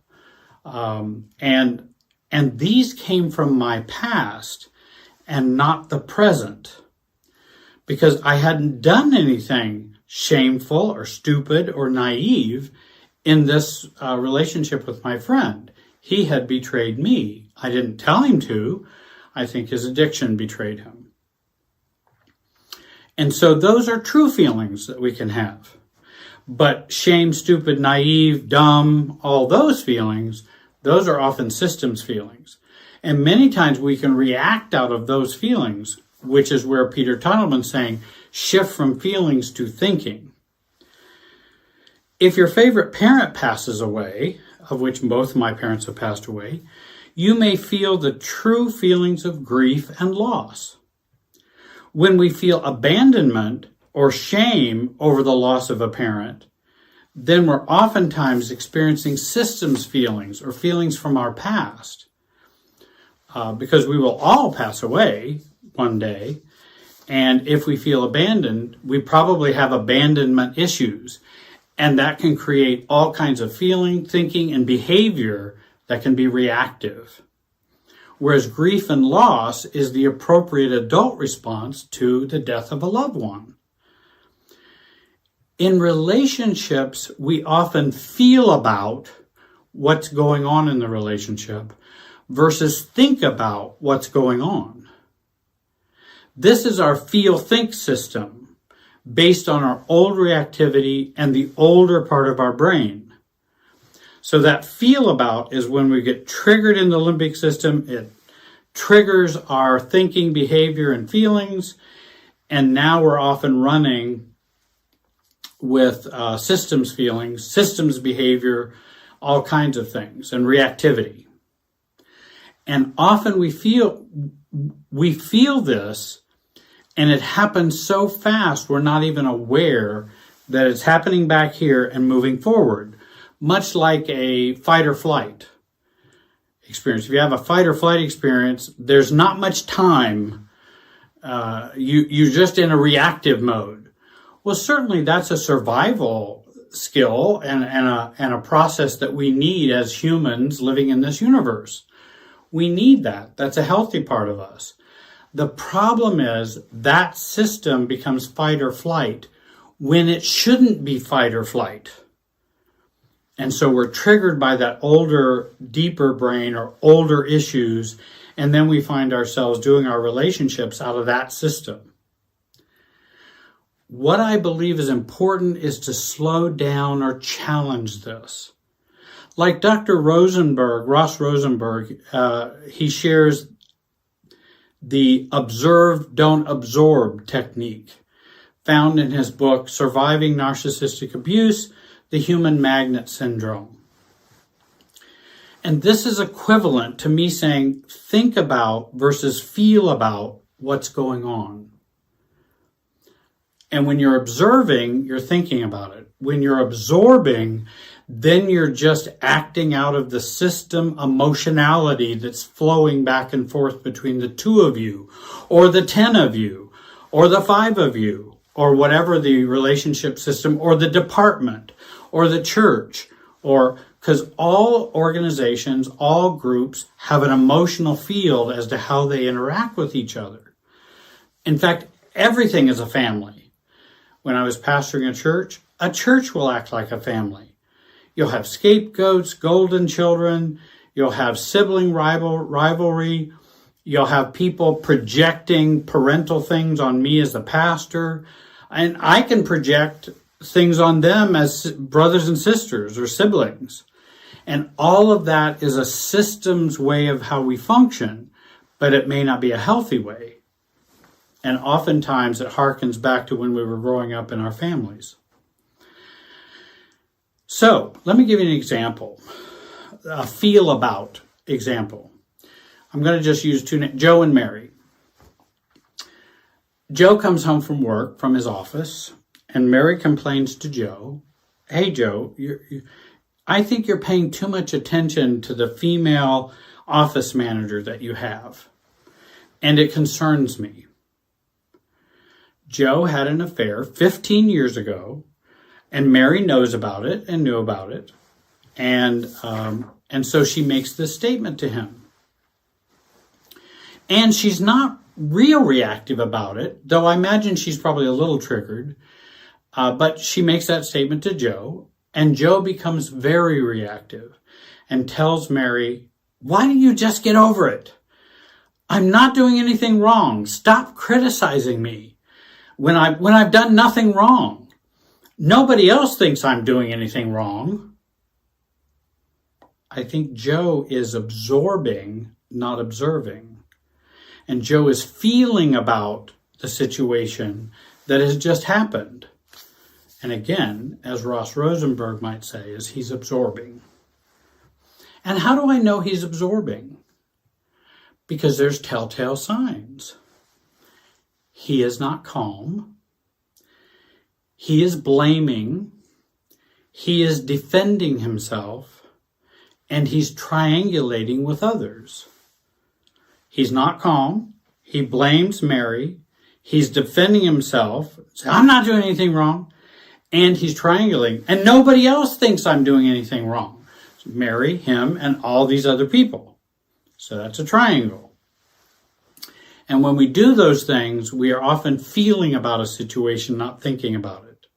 and these came from my past and not the present, because I hadn't done anything shameful or stupid or naive in this relationship with my friend. He had betrayed me. I didn't tell him to. I think his addiction betrayed him. And so those are true feelings that we can have. But shame, stupid, naive, dumb, all those feelings, those are often systems feelings. And many times we can react out of those feelings, which is where Peter Titelman's saying, shift from feelings to thinking. If your favorite parent passes away, of which both of my parents have passed away, you may feel the true feelings of grief and loss. When we feel abandonment or shame over the loss of a parent, then we're oftentimes experiencing systems feelings or feelings from our past. Because we will all pass away one day, and if we feel abandoned, we probably have abandonment issues. And that can create all kinds of feeling, thinking, and behavior that can be reactive. Whereas grief and loss is the appropriate adult response to the death of a loved one. In relationships, we often feel about what's going on in the relationship versus think about what's going on. This is our feel-think system, based on our old reactivity and the older part of our brain. So that feel about is when we get triggered in the limbic system. It triggers our thinking, behavior, and feelings. And now we're often running with systems feelings, systems behavior, all kinds of things, and reactivity. And often we feel this, and it happens so fast we're not even aware that it's happening back here and moving forward, much like a fight or flight experience. If you have a fight or flight experience, there's not much time. You're just in a reactive mode. Well, certainly that's a survival skill and a process that we need as humans living in this universe. We need that. That's a healthy part of us. The problem is that system becomes fight or flight when it shouldn't be fight or flight. And so we're triggered by that older, deeper brain or older issues, and then we find ourselves doing our relationships out of that system. What I believe is important is to slow down or challenge this. Like Dr. Ross Rosenberg, he shares the observe, don't absorb technique found in his book, Surviving Narcissistic Abuse, The Human Magnet Syndrome. And this is equivalent to me saying, think about versus feel about what's going on. And when you're observing, you're thinking about it. When you're absorbing, then you're just acting out of the system emotionality that's flowing back and forth between the 2 of you, or the 10 of you, or the 5 of you, or whatever the relationship system, or the department, or the church, or because all organizations, all groups have an emotional field as to how they interact with each other. In fact, everything is a family. When I was pastoring a church will act like a family. You'll have scapegoats, golden children. You'll have sibling rivalry. You'll have people projecting parental things on me as the pastor. And I can project things on them as brothers and sisters or siblings. And all of that is a systems way of how we function, but it may not be a healthy way. And oftentimes it harkens back to when we were growing up in our families. So let me give you an example, a feel about example. I'm going to just use 2 names, Joe and Mary. Joe comes home from work, from his office, and Mary complains to Joe, hey Joe, I think you're paying too much attention to the female office manager that you have, and it concerns me. Joe had an affair 15 years ago, and Mary knows about it and knew about it. And so she makes this statement to him. And she's not real reactive about it, though I imagine she's probably a little triggered. But she makes that statement to Joe, and Joe becomes very reactive and tells Mary, why don't you just get over it? I'm not doing anything wrong. Stop criticizing me when I've done nothing wrong. Nobody else thinks I'm doing anything wrong. I think Joe is absorbing, not observing. And Joe is feeling about the situation that has just happened. And again, as Ross Rosenberg might say, is he's absorbing. And how do I know he's absorbing? Because there's telltale signs. He is not calm. He is blaming. He is defending himself. And he's triangulating with others. He's not calm. He blames Mary. He's defending himself. I'm not doing anything wrong. And he's triangulating. And nobody else thinks I'm doing anything wrong. It's Mary, him, and all these other people. So that's a triangle. And when we do those things, we are often feeling about a situation, not thinking about it.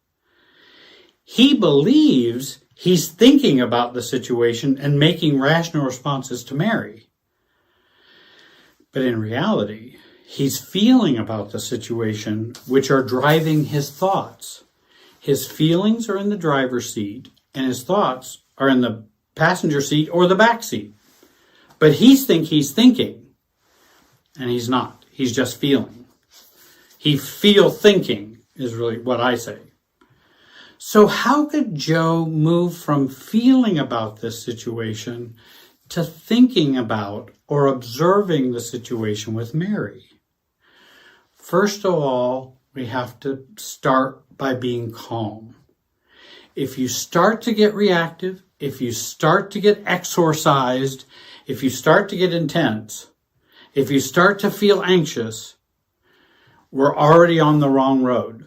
He believes he's thinking about the situation and making rational responses to Mary. But in reality, he's feeling about the situation, which are driving his thoughts. His feelings are in the driver's seat, and his thoughts are in the passenger seat or the back seat. But he's thinking, and he's not. He's just feeling. Thinking is really what I say. So how could Joe move from feeling about this situation to thinking about or observing the situation with Mary? First of all, we have to start by being calm. If you start to get reactive, if you start to get exorcised, if you start to get intense, if you start to feel anxious, we're already on the wrong road.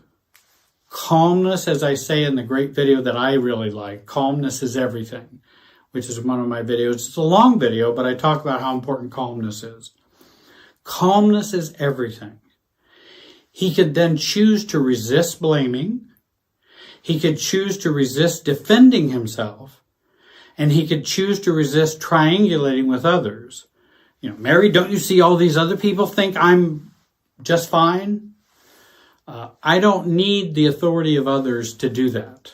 Calmness, as I say in the great video that I really like, calmness is everything. which is one of my videos. It's a long video, but I talk about how important calmness is. Calmness is everything. He could then choose to resist blaming. He could choose to resist defending himself. And he could choose to resist triangulating with others. Mary, don't you see all these other people think I'm just fine? I don't need the authority of others to do that.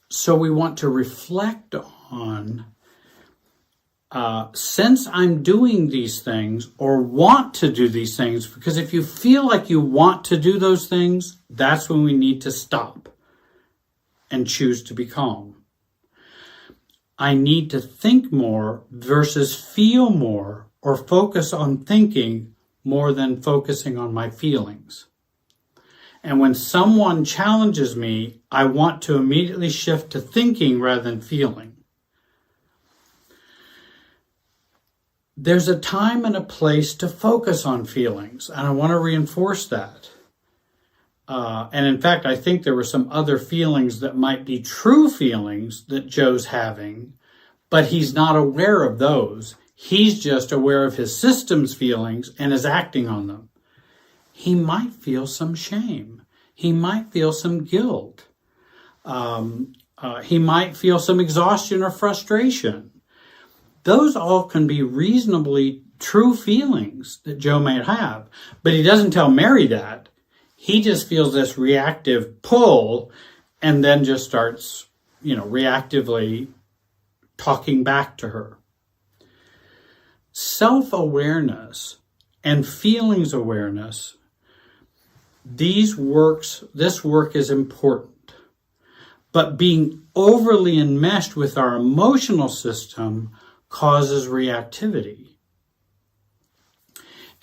So we want to reflect on, since I'm doing these things or want to do these things, because if you feel like you want to do those things, that's when we need to stop and choose to be calm. I need to think more versus feel more, or focus on thinking more than focusing on my feelings. And when someone challenges me, I want to immediately shift to thinking rather than feeling. There's a time and a place to focus on feelings, and I want to reinforce that. And in fact, I think there were some other feelings that might be true feelings that Joe's having, but he's not aware of those. He's just aware of his system's feelings and is acting on them. He might feel some shame. He might feel some guilt. He might feel some exhaustion or frustration. Those all can be reasonably true feelings that Joe may have, but he doesn't tell Mary that. He just feels this reactive pull and then just starts, reactively talking back to her. Self-awareness and feelings awareness, this work is important. But being overly enmeshed with our emotional system causes reactivity.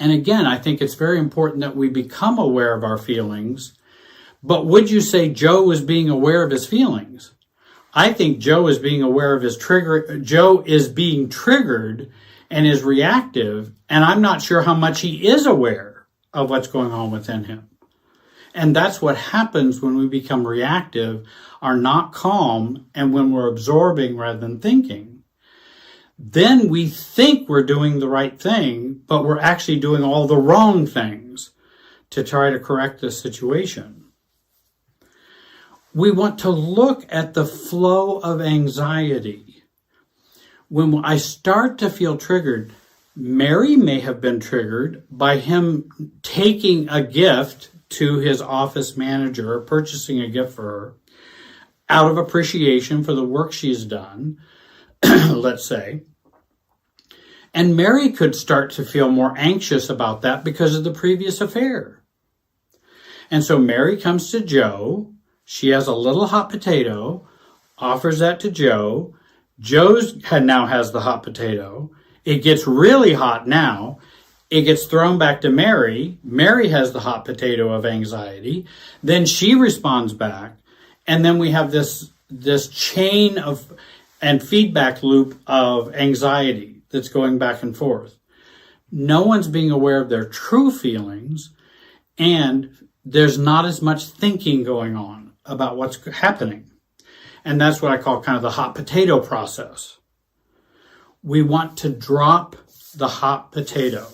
And again, I think it's very important that we become aware of our feelings. But would you say Joe was being aware of his feelings? I think Joe is being aware of his trigger. Joe is being triggered and is reactive. And I'm not sure how much he is aware of what's going on within him. And that's what happens when we become reactive, are not calm, and when we're absorbing rather than thinking. Then we think we're doing the right thing, but we're actually doing all the wrong things to try to correct the situation. We want to look at the flow of anxiety. When I start to feel triggered, Mary may have been triggered by him taking a gift to his office manager, or purchasing a gift for her, out of appreciation for the work she's done, let's say. And Mary could start to feel more anxious about that because of the previous affair. And so Mary comes to Joe. She has a little hot potato, offers that to Joe. Joe now has the hot potato. It gets really hot now. It gets thrown back to Mary. Mary has the hot potato of anxiety. Then she responds back. And then we have this chain of and feedback loop of anxiety that's going back and forth. No one's being aware of their true feelings, and there's not as much thinking going on about what's happening. And that's what I call kind of the hot potato process. We want to drop the hot potato.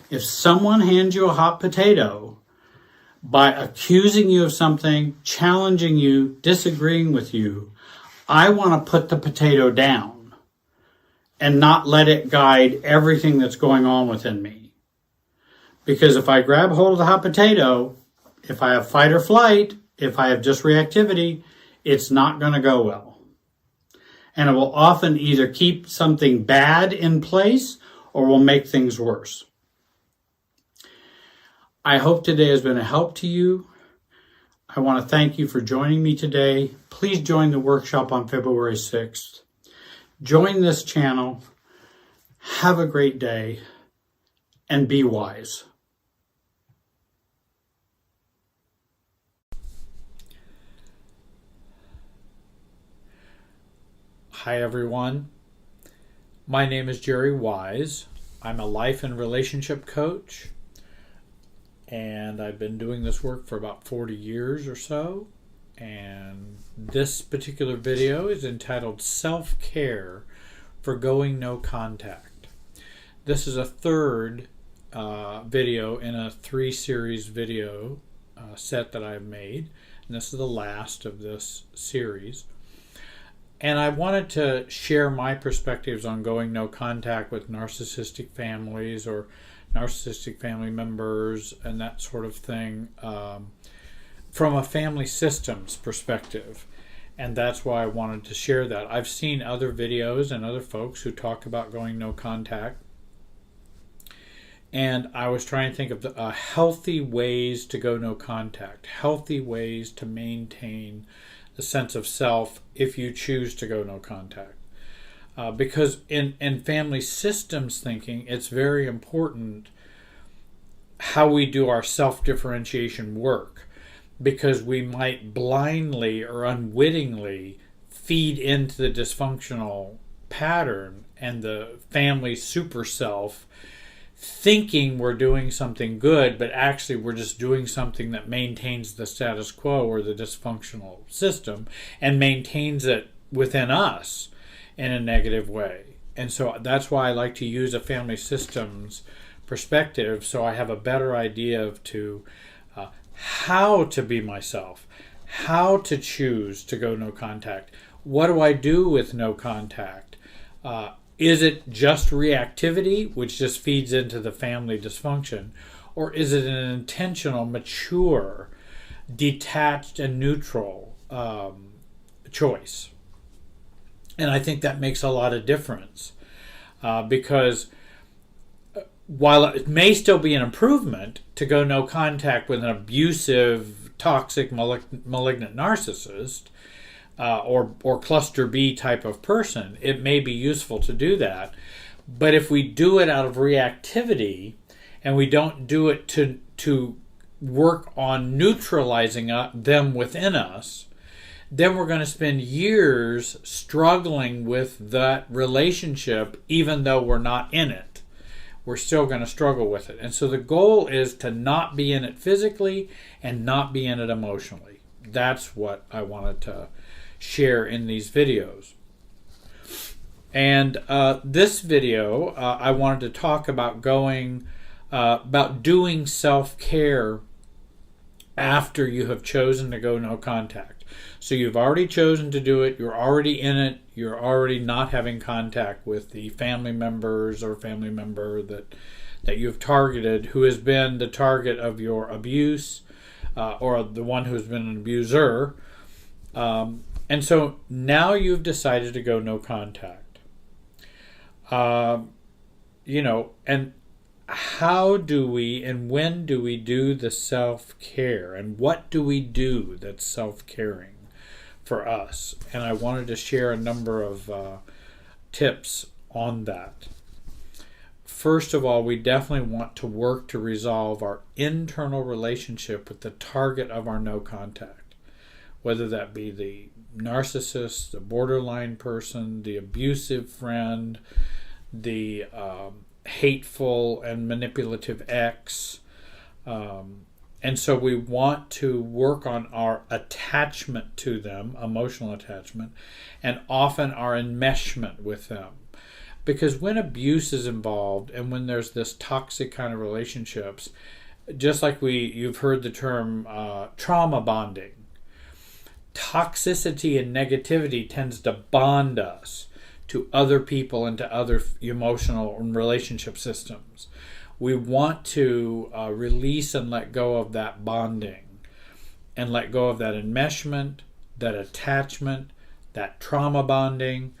If someone hands you a hot potato by accusing you of something, challenging you, disagreeing with you, I want to put the potato down and not let it guide everything that's going on within me. Because if I grab hold of the hot potato, if I have fight or flight, if I have just reactivity, it's not going to go well. And it will often either keep something bad in place or will make things worse. I hope today has been a help to you. I want to thank you for joining me today. Please join the workshop on February 6th. Join this channel. Have a great day and be wise. Hi everyone. My name is Jerry Wise. I'm a life and relationship coach, and I've been doing this work for about 40 years or so. And this particular video is entitled Self-Care for Going No Contact. This is a third video in a 3-series video set that I've made, and this is the last of this series. And I wanted to share my perspectives on going no contact with narcissistic families or narcissistic family members and that sort of thing from a family systems perspective. And that's why I wanted to share that. I've seen other videos and other folks who talk about going no contact. And I was trying to think of healthy ways to go no contact, healthy ways to maintain the sense of self if you choose to go no contact. Because in family systems thinking, it's very important how we do our self-differentiation work, because we might blindly or unwittingly feed into the dysfunctional pattern and the family super self, thinking we're doing something good, but actually we're just doing something that maintains the status quo or the dysfunctional system and maintains it within us in a negative way. And so that's why I like to use a family systems perspective, so I have a better idea of how to be myself, how to choose to go no contact. What do I do with no contact? Is it just reactivity, which just feeds into the family dysfunction? Or is it an intentional, mature, detached, and neutral choice? And I think that makes a lot of difference. Because while it may still be an improvement to go no contact with an abusive, toxic, malignant narcissist, or cluster B type of person, it may be useful to do that. But if we do it out of reactivity and we don't do it to work on neutralizing them within us, then we're going to spend years struggling with that relationship even though we're not in it. We're still going to struggle with it. And so the goal is to not be in it physically and not be in it emotionally. That's what I wanted to share in these videos. And this video, I wanted to talk about about doing self-care after you have chosen to go no contact. So you've already chosen to do it, you're already in it, you're already not having contact with the family members or family member that you've targeted, who has been the target of your abuse, or the one who's been an abuser. And so now you've decided to go no contact. And how do we and when do we do the self-care? And what do we do that's self-caring for us? And I wanted to share a number of tips on that. First of all, we definitely want to work to resolve our internal relationship with the target of our no contact, whether that be the narcissist, the borderline person, the abusive friend, the hateful and manipulative ex. And so we want to work on our attachment to them, emotional attachment, and often our enmeshment with them. Because when abuse is involved and when there's this toxic kind of relationships, just like you've heard the term trauma bonding, toxicity and negativity tends to bond us to other people and to other emotional and relationship systems. We want to release and let go of that bonding and let go of that enmeshment, that attachment, that trauma bonding,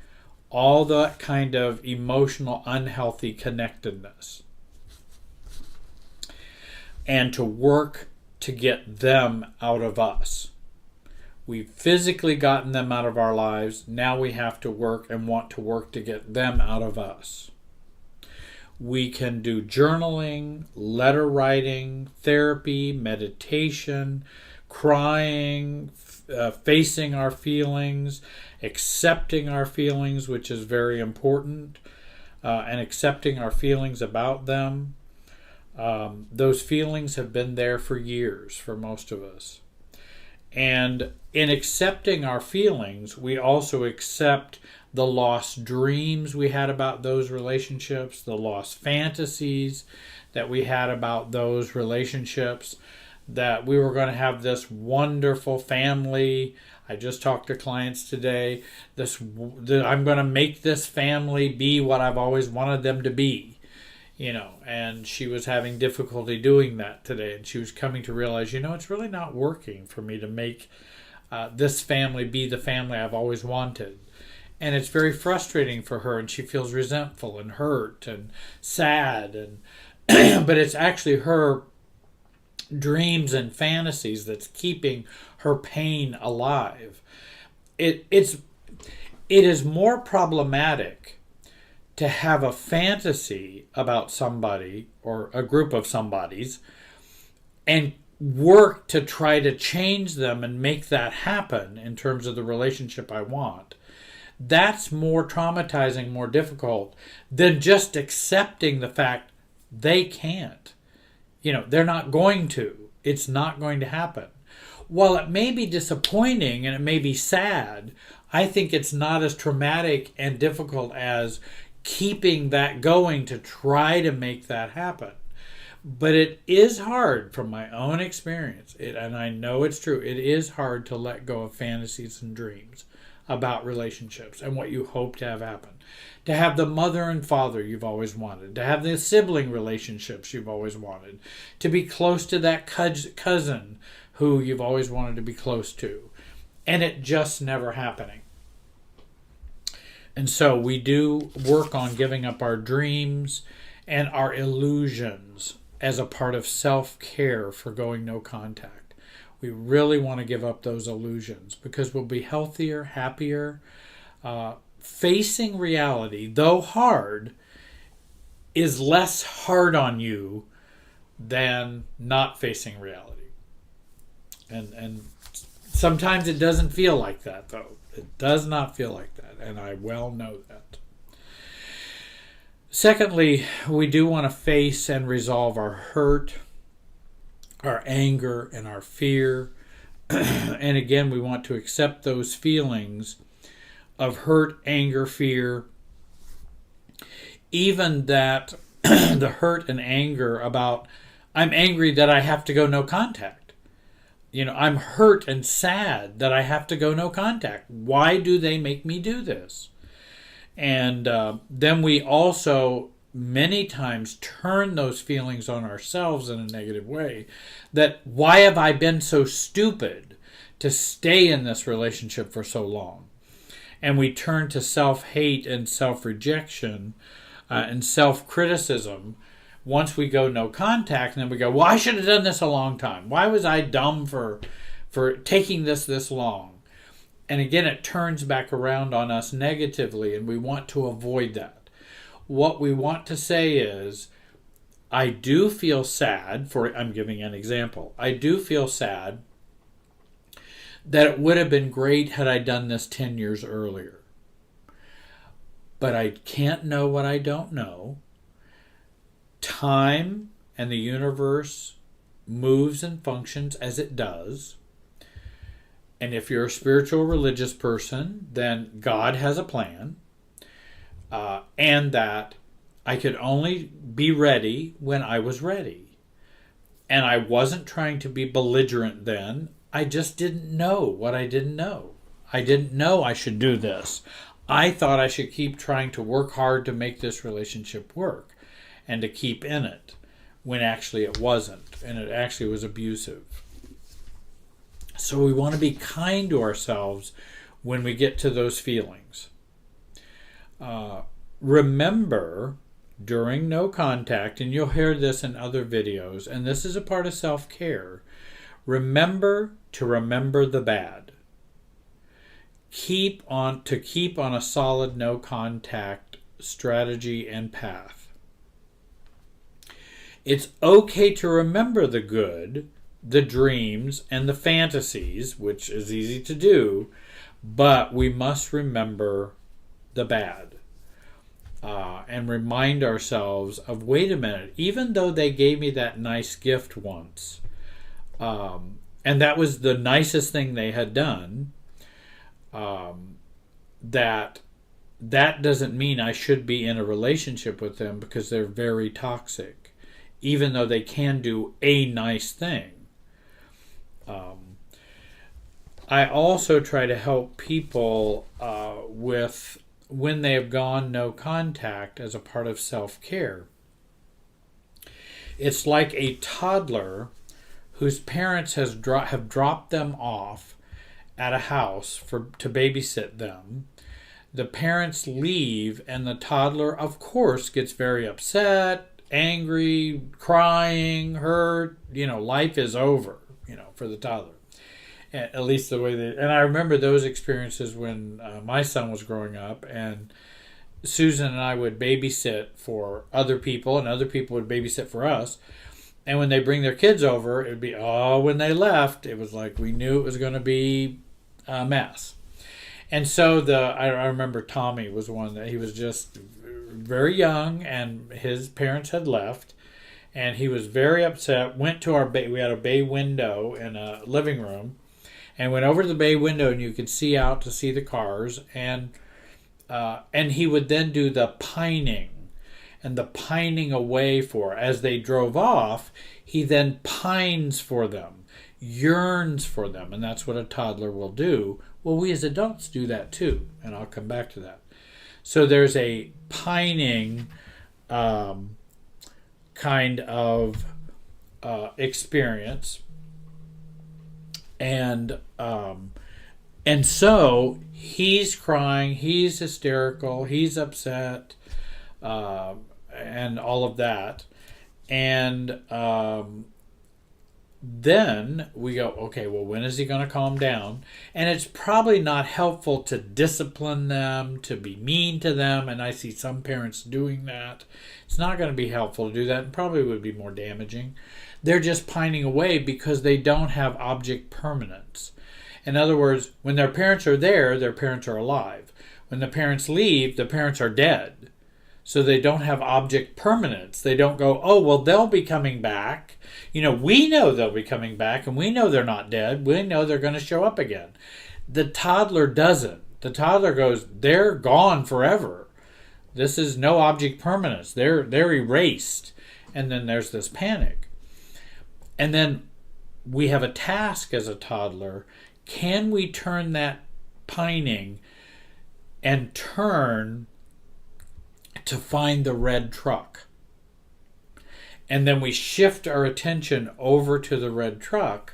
all that kind of emotional unhealthy connectedness, and to work to get them out of us. We've physically gotten them out of our lives. Now we have to work and want to work to get them out of us. We can do journaling, letter writing, therapy, meditation, crying, facing our feelings, accepting our feelings, which is very important, and accepting our feelings about them. Those feelings have been there for years for most of us. And in accepting our feelings, we also accept the lost dreams we had about those relationships, the lost fantasies that we had about those relationships, that we were going to have this wonderful family. I just talked to clients today. I'm going to make this family be what I've always wanted them to be, and she was having difficulty doing that today. And she was coming to realize, it's really not working for me to make this family be the family I've always wanted. And it's very frustrating for her, and she feels resentful and hurt and sad, and but it's actually her dreams and fantasies that's keeping her pain alive. It is more problematic to have a fantasy about somebody or a group of somebodies and work to try to change them and make that happen in terms of the relationship I want. That's more traumatizing, more difficult than just accepting the fact they can't. They're not going to. It's not going to happen. While it may be disappointing and it may be sad, I think it's not as traumatic and difficult as keeping that going to try to make that happen. But it is hard from my own experience, and I know it's true, it is hard to let go of fantasies and dreams about relationships and what you hope to have happen. To have the mother and father you've always wanted. To have the sibling relationships you've always wanted. To be close to that cousin who you've always wanted to be close to. And it just never happening. And so we do work on giving up our dreams and our illusions as a part of self-care for going no contact. We really want to give up those illusions because we'll be healthier, happier. Facing reality, though hard, is less hard on you than not facing reality. And sometimes it doesn't feel like that, though. It does not feel like that, and I well know that. Secondly, we do want to face and resolve our hurt, our anger, and our fear. And again, we want to accept those feelings of hurt, anger, fear, even that the hurt and anger about, I'm angry that I have to go no contact. I'm hurt and sad that I have to go no contact. Why do they make me do this? And then we also many times turn those feelings on ourselves in a negative way. That why have I been so stupid to stay in this relationship for so long? And we turn to self-hate and self-rejection and self-criticism once we go no contact. And then we go, well, I should have done this a long time. Why was I dumb for taking this long? And again, it turns back around on us negatively, and we want to avoid that. What we want to say is, I do feel sad I'm giving an example. I do feel sad that it would have been great had I done this 10 years earlier. But I can't know what I don't know. Time and the universe moves and functions as it does. And if you're a spiritual religious person, then God has a plan. And that I could only be ready when I was ready. And I wasn't trying to be belligerent then. I just didn't know what I didn't know. I didn't know I should do this. I thought I should keep trying to work hard to make this relationship work and to keep in it, when actually it wasn't, and it actually was abusive. So we want to be kind to ourselves when we get to those feelings. Remember, during no contact, and you'll hear this in other videos, and this is a part of self-care, remember to remember the bad. Keep on a solid no contact strategy and path. It's okay to remember the good, the dreams, and the fantasies, which is easy to do, but we must remember the bad. And remind ourselves of, wait a minute, even though they gave me that nice gift once, And that was the nicest thing they had done. That doesn't mean I should be in a relationship with them, because they're very toxic, even though they can do a nice thing. I also try to help people with when they have gone no contact as a part of self-care. It's like a toddler whose parents have dropped them off at a house to babysit them. The parents leave, and the toddler, of course, gets very upset, angry, crying, hurt. Life is over, for the toddler. At least the way they... And I remember those experiences when my son was growing up, and Susan and I would babysit for other people, and other people would babysit for us. And when they bring their kids over, it would be, when they left, it was like we knew it was going to be a mess. And so I remember Tommy was one that he was just very young, and his parents had left, and he was very upset. Went to we had a bay window in a living room, and went over to the bay window, and you could see out to see the cars, and he would then do the pining, and the pining away as they drove off, he then pines for them, yearns for them, and that's what a toddler will do. Well, we as adults do that too, and I'll come back to that. So there's a pining kind of experience, and so he's crying, he's hysterical, he's upset, and all of that, and then we go, okay, well, when is he going to calm down? And it's probably not helpful to discipline them, to be mean to them, and I see some parents doing that. It's not going to be helpful to do that, and probably would be more damaging. They're just pining away because they don't have object permanence. In other words, when their parents are there, their parents are alive. When the parents leave, the parents are dead. So they don't have object permanence. They don't go, oh, well, they'll be coming back. We know they'll be coming back, and we know they're not dead. We know they're going to show up again. The toddler doesn't. The toddler goes, they're gone forever. This is no object permanence. They're erased. And then there's this panic. And then we have a task as a toddler. Can we turn that pining and turn to find the red truck? And then we shift our attention over to the red truck,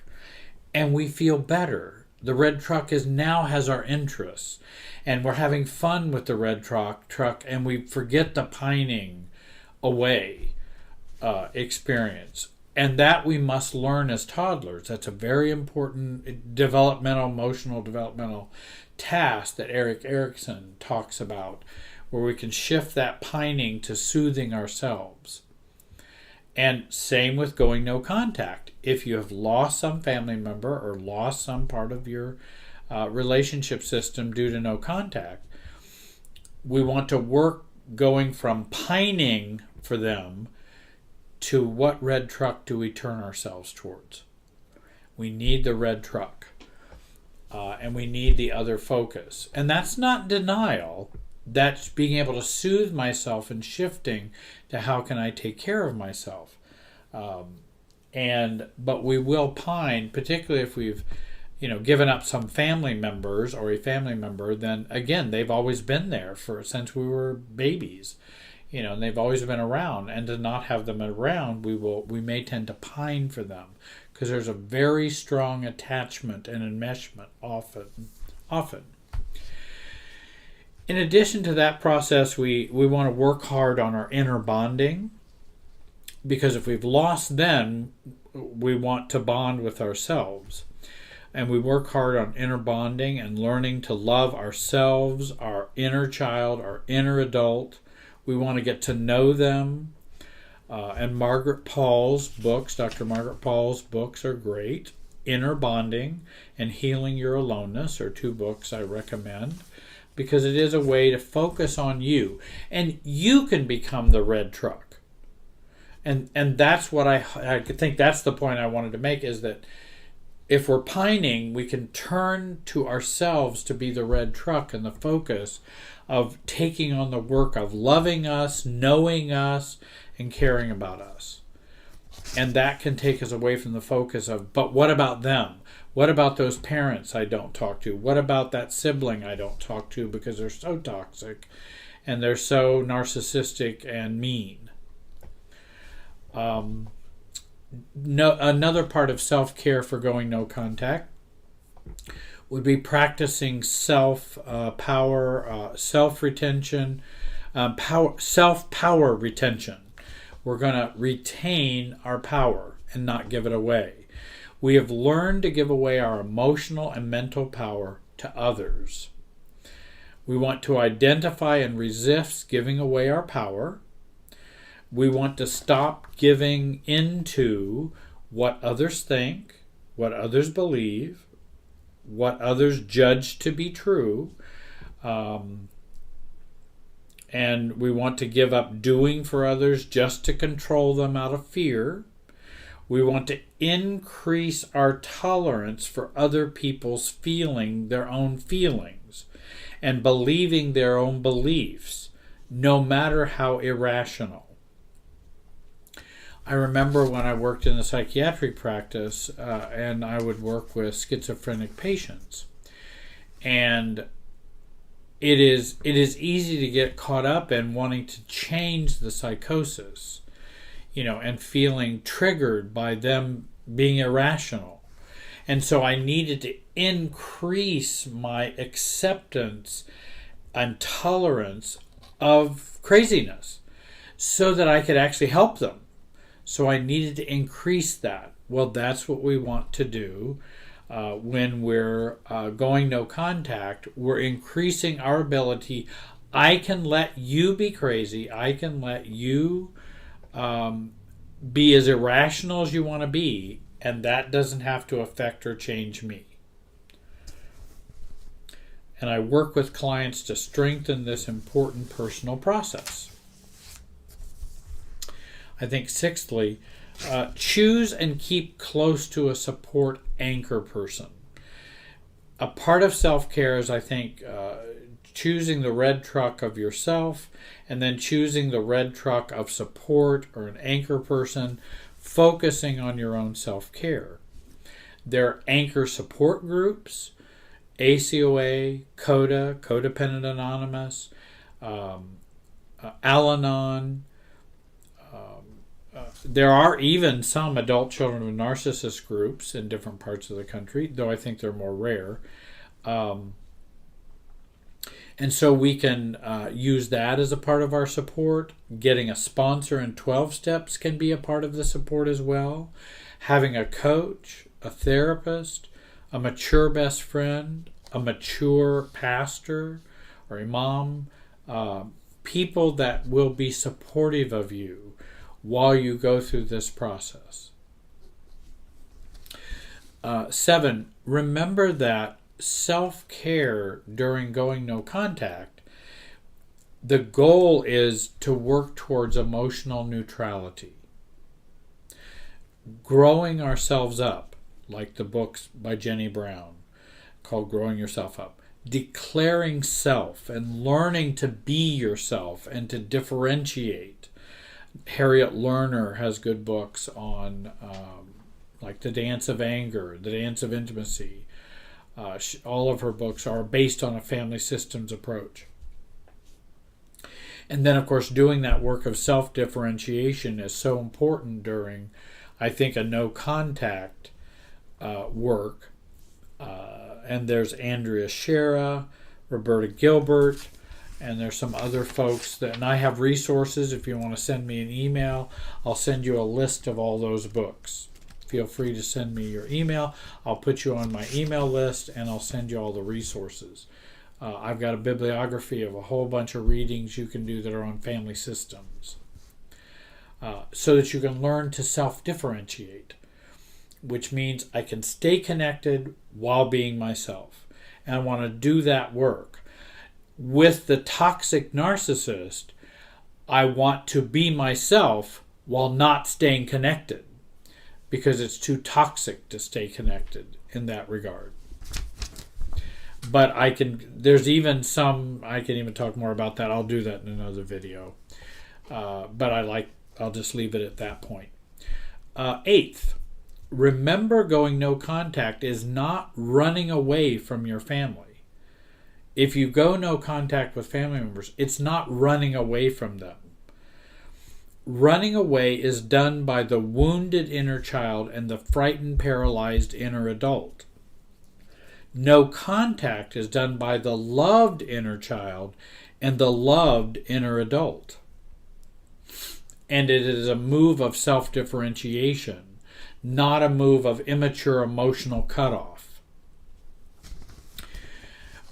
and we feel better. The red truck now has our interests, and we're having fun with the red truck, and we forget the pining away experience. And that we must learn as toddlers. That's a very important emotional developmental task that Erik Erikson talks about, where we can shift that pining to soothing ourselves. And same with going no contact. If you have lost some family member or lost some part of your relationship system due to no contact, we want to work going from pining for them to what red truck do we turn ourselves towards. We need the red truck, and we need the other focus. And that's not denial. That's being able to soothe myself and shifting to how can I take care of myself. But we will pine, particularly if we've given up some family members or a family member. Then again, they've always been there since we were babies, and they've always been around. And to not have them around, we may tend to pine for them because there's a very strong attachment and enmeshment often. In addition to that process, we want to work hard on our inner bonding, because if we've lost them, we want to bond with ourselves. And we work hard on inner bonding and learning to love ourselves, our inner child, our inner adult. We want to get to know them. And Margaret Paul's books, Dr. Margaret Paul's books are great. Inner Bonding and Healing Your Aloneness are two books I recommend, because it is a way to focus on you. And you can become the red truck. And that's what I think that's the point I wanted to make, is that if we're pining, we can turn to ourselves to be the red truck and the focus of taking on the work of loving us, knowing us, and caring about us. And that can take us away from the focus of, but what about them? What about those parents I don't talk to? What about that sibling I don't talk to because they're so toxic and they're so narcissistic and mean? Another part of self-care for going no contact would be practicing self-power, self-retention, self-power retention. We're going to retain our power and not give it away. We have learned to give away our emotional and mental power to others. We want to identify and resist giving away our power. We want to stop giving into what others think, what others believe, what others judge to be true. And we want to give up doing for others just to control them out of fear. We want to increase our tolerance for other people's feeling their own feelings and believing their own beliefs, no matter how irrational. I remember when I worked in a psychiatric practice and I would work with schizophrenic patients. And it is easy to get caught up in wanting to change the psychosis, and feeling triggered by them being irrational. And so I needed to increase my acceptance and tolerance of craziness so that I could actually help them. So I needed to increase that. Well, that's what we want to do when we're going no contact. We're increasing our ability. I can let you be crazy. I can let you be as irrational as you want to be, and that doesn't have to affect or change me. And I work with clients to strengthen this important personal process. I think sixthly, choose and keep close to a support anchor person. A part of self-care is, I think, choosing the red truck of yourself and then choosing the red truck of support or an anchor person, focusing on your own self-care. There are anchor support groups, ACOA, CODA, Codependent Anonymous, Al-Anon. There are even some adult children of narcissist groups in different parts of the country, though I think they're more rare. And so we can use that as a part of our support. Getting a sponsor in 12 steps can be a part of the support as well. Having a coach, a therapist, a mature best friend, a mature pastor or imam, people that will be supportive of you while you go through this process. 7, remember that self-care during going no contact, the goal is to work towards emotional neutrality. Growing ourselves up, like the books by Jenny Brown called Growing Yourself Up. Declaring self and learning to be yourself and to differentiate. Harriet Lerner has good books on like The Dance of Anger, The Dance of Intimacy. All of her books are based on a family systems approach. And then, of course, doing that work of self-differentiation is so important during, I think, a no-contact work. And there's Andrea Shera, Roberta Gilbert, and there's some other folks that, and I have resources. If you want to send me an email, I'll send you a list of all those books. Feel free to send me your email. I'll put you on my email list, and I'll send you all the resources. I've got a bibliography of a whole bunch of readings you can do that are on family systems, so that you can learn to self-differentiate, which means I can stay connected while being myself. And I want to do that work. With the toxic narcissist, I want to be myself while not staying connected. because it's too toxic to stay connected in that regard. But there's even some, I can even talk more about that. I'll do that in another video. But I'll just leave it at that point. Eighth, remember going no contact is not running away from your family. If you go no contact with family members, it's not running away from them. Running away is done by the wounded inner child and the frightened, paralyzed inner adult. No contact is done by the loved inner child and the loved inner adult. And it is a move of self-differentiation, not a move of immature emotional cutoff.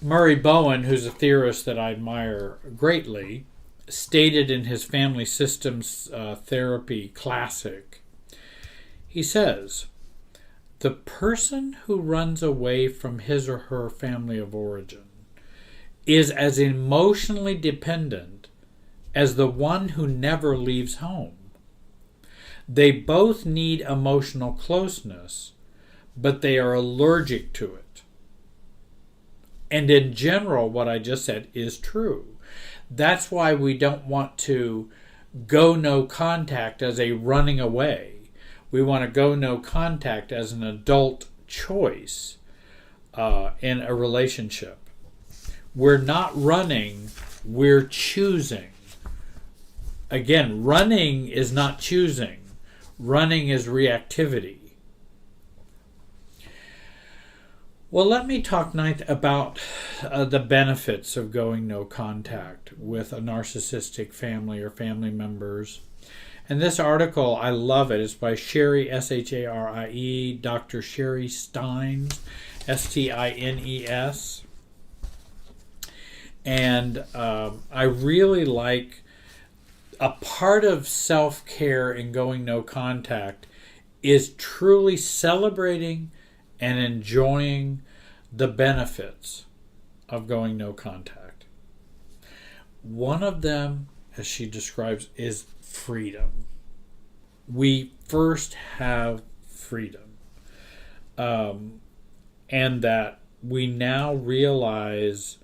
Murray Bowen, who's a theorist that I admire greatly, stated in his Family Systems Therapy Classic, he says, the person who runs away from his or her family of origin is as emotionally dependent as the one who never leaves home. They both need emotional closeness, but they are allergic to it. And in general, what I just said is true. That's why we don't want to go no contact as a running away. We want to go no contact as an adult choice in a relationship. We're not running, we're choosing. Again, running is not choosing. Running is reactivity. Well, let me talk about the benefits of going no contact with a narcissistic family or family members. And this article, I love it. It's by Sherry, S-H-A-R-I-E, Dr. Sherry Steins, S-T-I-N-E-S. And I really like a part of self-care in going no contact is truly celebrating and enjoying the benefits of going no contact. One of them, as she describes, is freedom. We first have freedom. And that we now realize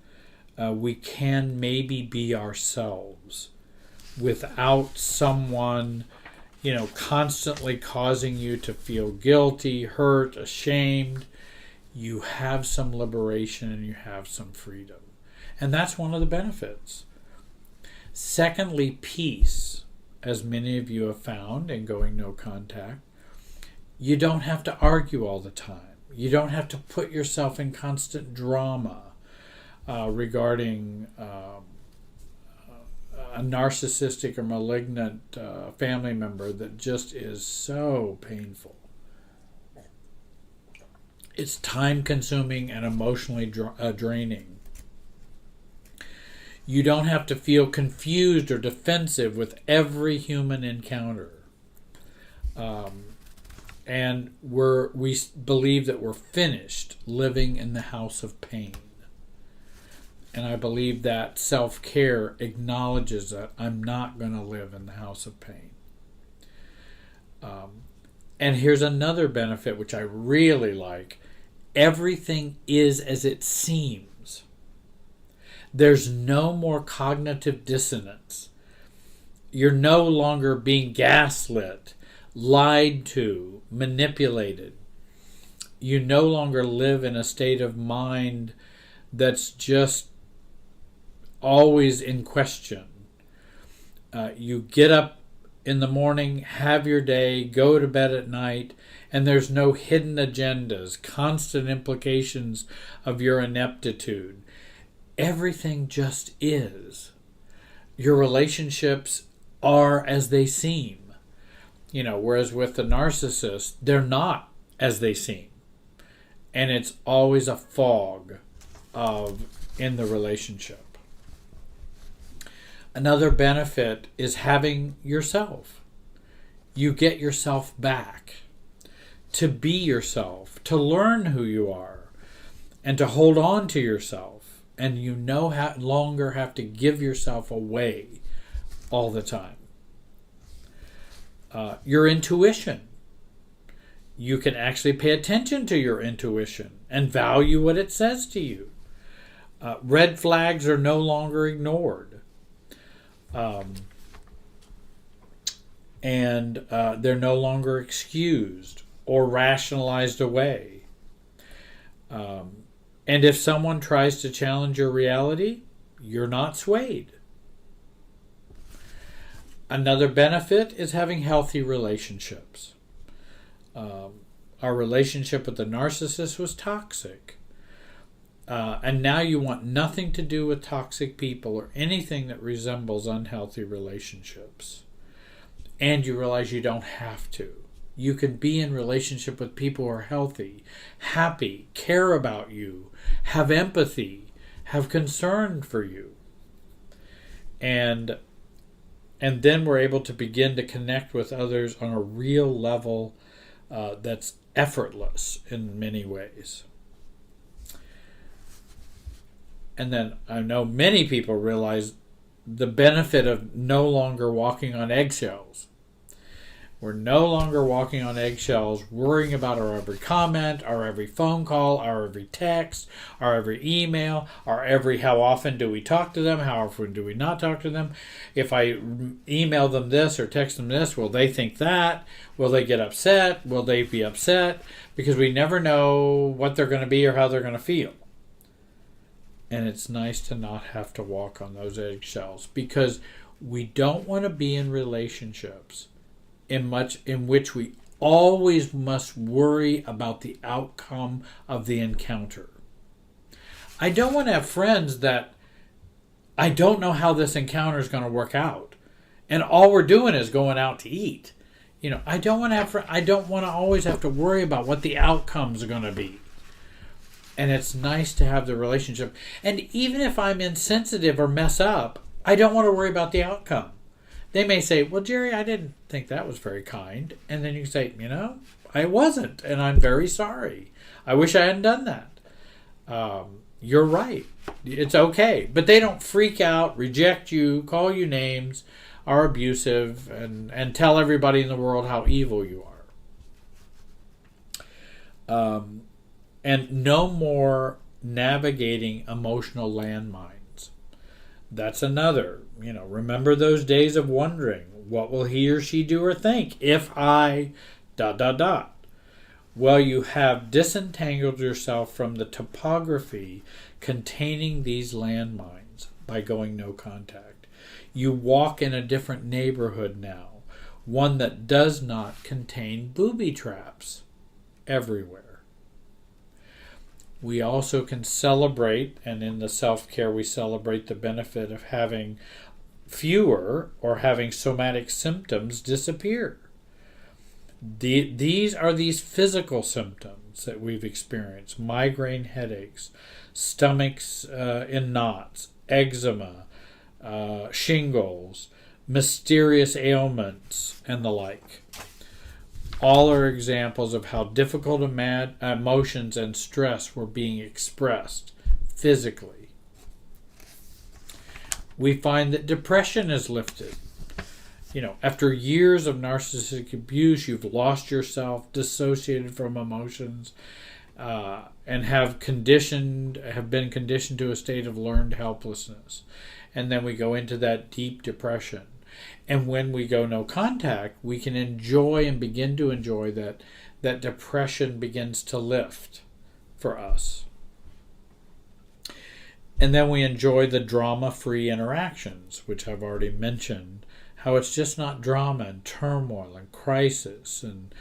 we can maybe be ourselves without someone, constantly causing you to feel guilty, hurt, ashamed. You have some liberation and you have some freedom. And that's one of the benefits. Secondly, peace, as many of you have found in going no contact. You don't have to argue all the time. You don't have to put yourself in constant drama regarding a narcissistic or malignant family member that just is so painful. It's time-consuming and emotionally draining. You don't have to feel confused or defensive with every human encounter. And we believe that we're finished living in the house of pain. And I believe that self-care acknowledges that I'm not going to live in the house of pain. And here's another benefit which I really like. Everything is as it seems. There's no more cognitive dissonance. You're no longer being gaslit, lied to, manipulated. You no longer live in a state of mind that's just always in question. You get up in the morning, have your day, go to bed at night, and there's no hidden agendas, constant implications of your ineptitude. Everything just is. Your relationships are as they seem. Whereas with the narcissist, they're not as they seem. And it's always a fog in the relationship. Another benefit is having yourself. You get yourself back. To be yourself, to learn who you are, and to hold on to yourself. And you no longer have to give yourself away all the time. Your intuition. You can actually pay attention to your intuition and value what it says to you. Red flags are no longer ignored. And they're no longer excused or rationalized away. And if someone tries to challenge your reality, you're not swayed. Another benefit is having healthy relationships. Our relationship with the narcissist was toxic. And now you want nothing to do with toxic people or anything that resembles unhealthy relationships. And you realize you don't have to. You can be in relationship with people who are healthy, happy, care about you, have empathy, have concern for you. And then we're able to begin to connect with others on a real level that's effortless in many ways. And then I know many people realize the benefit of no longer walking on eggshells. We're no longer walking on eggshells, worrying about our every comment, our every phone call, our every text, our every email, our every how often do we talk to them, how often do we not talk to them. If I email them this or text them this, will they think that? Will they get upset? Will they be upset? Because we never know what they're going to be or how they're going to feel. And it's nice to not have to walk on those eggshells, because we don't want to be in relationships in which we always must worry about the outcome of the encounter. I don't want to have friends that I don't know how this encounter is going to work out, and all we're doing is going out to eat. I don't want to always have to worry about what the outcomes are going to be. And it's nice to have the relationship. And even if I'm insensitive or mess up, I don't want to worry about the outcome. They may say, well, Jerry, I didn't think that was very kind. And then you say, I wasn't, and I'm very sorry. I wish I hadn't done that. You're right. It's okay. But they don't freak out, reject you, call you names, are abusive, and tell everybody in the world how evil you are. And no more navigating emotional landmines. That's another. Remember those days of wondering, what will he or she do or think if I ... Well, you have disentangled yourself from the topography containing these landmines by going no contact. You walk in a different neighborhood now, one that does not contain booby traps everywhere. We also can celebrate, and in the self-care we celebrate the benefit of having fewer or having somatic symptoms disappear. These are these physical symptoms that we've experienced: migraine headaches, stomachs in knots, eczema, shingles, mysterious ailments, and the like. All are examples of how difficult emotions and stress were being expressed physically. We find that depression is lifted. After years of narcissistic abuse, you've lost yourself, dissociated from emotions, and have been conditioned to a state of learned helplessness. And then we go into that deep depression. And when we go no contact, we can enjoy and begin to enjoy that depression begins to lift for us. And then we enjoy the drama-free interactions, which I've already mentioned, how it's just not drama and turmoil and crisis and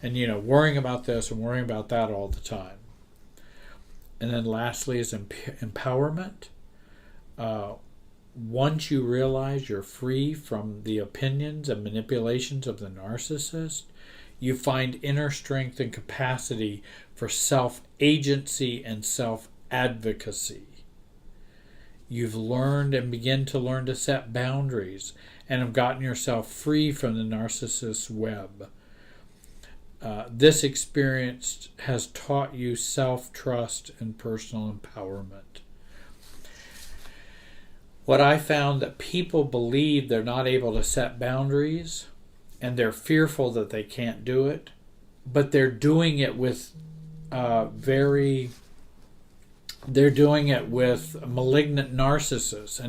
worrying about this and worrying about that all the time. And then lastly is empowerment. Once you realize you're free from the opinions and manipulations of the narcissist, you find inner strength and capacity for self-agency and self-advocacy. You've learned and begin to learn to set boundaries and have gotten yourself free from the narcissist's web. This experience has taught you self-trust and personal empowerment. What I found that people believe they're not able to set boundaries and they're fearful that they can't do it, but they're doing it with they're doing it with malignant narcissists,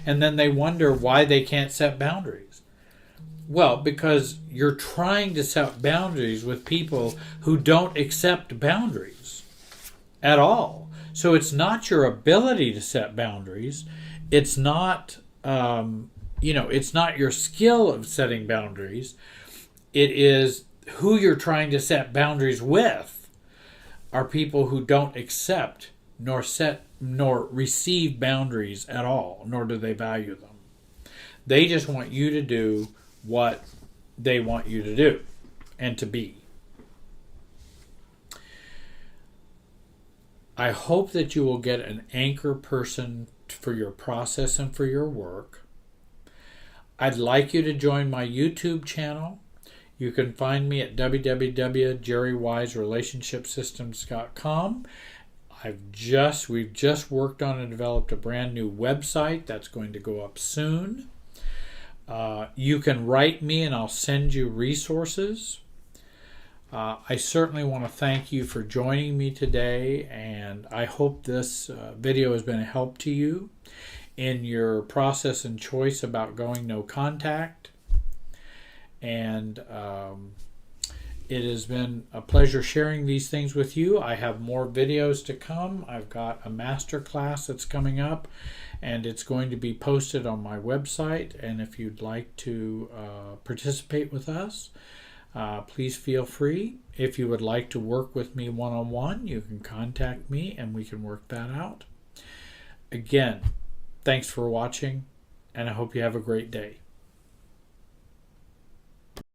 and then they wonder why they can't set boundaries. Well, because you're trying to set boundaries with people who don't accept boundaries at all. So it's not your ability to set boundaries. It's not, it's not your skill of setting boundaries. It is who you're trying to set boundaries with are people who don't accept nor receive boundaries at all, nor do they value them. They just want you to do what they want you to do and to be. I hope that you will get an anchor person for your process and for your work. I'd like you to join my YouTube channel. You can find me at www.jerrywiserelationshipsystems.com. We've just worked on and developed a brand new website that's going to go up soon. You can write me and I'll send you resources. I certainly want to thank you for joining me today, and I hope this video has been a help to you in your process and choice about going no contact. And it has been a pleasure sharing these things with you. I have more videos to come. I've got a master class that's coming up, and it's going to be posted on my website. And if you'd like to participate with us, please feel free. If you would like to work with me one-on-one, you can contact me and we can work that out. Again, thanks for watching, and I hope you have a great day.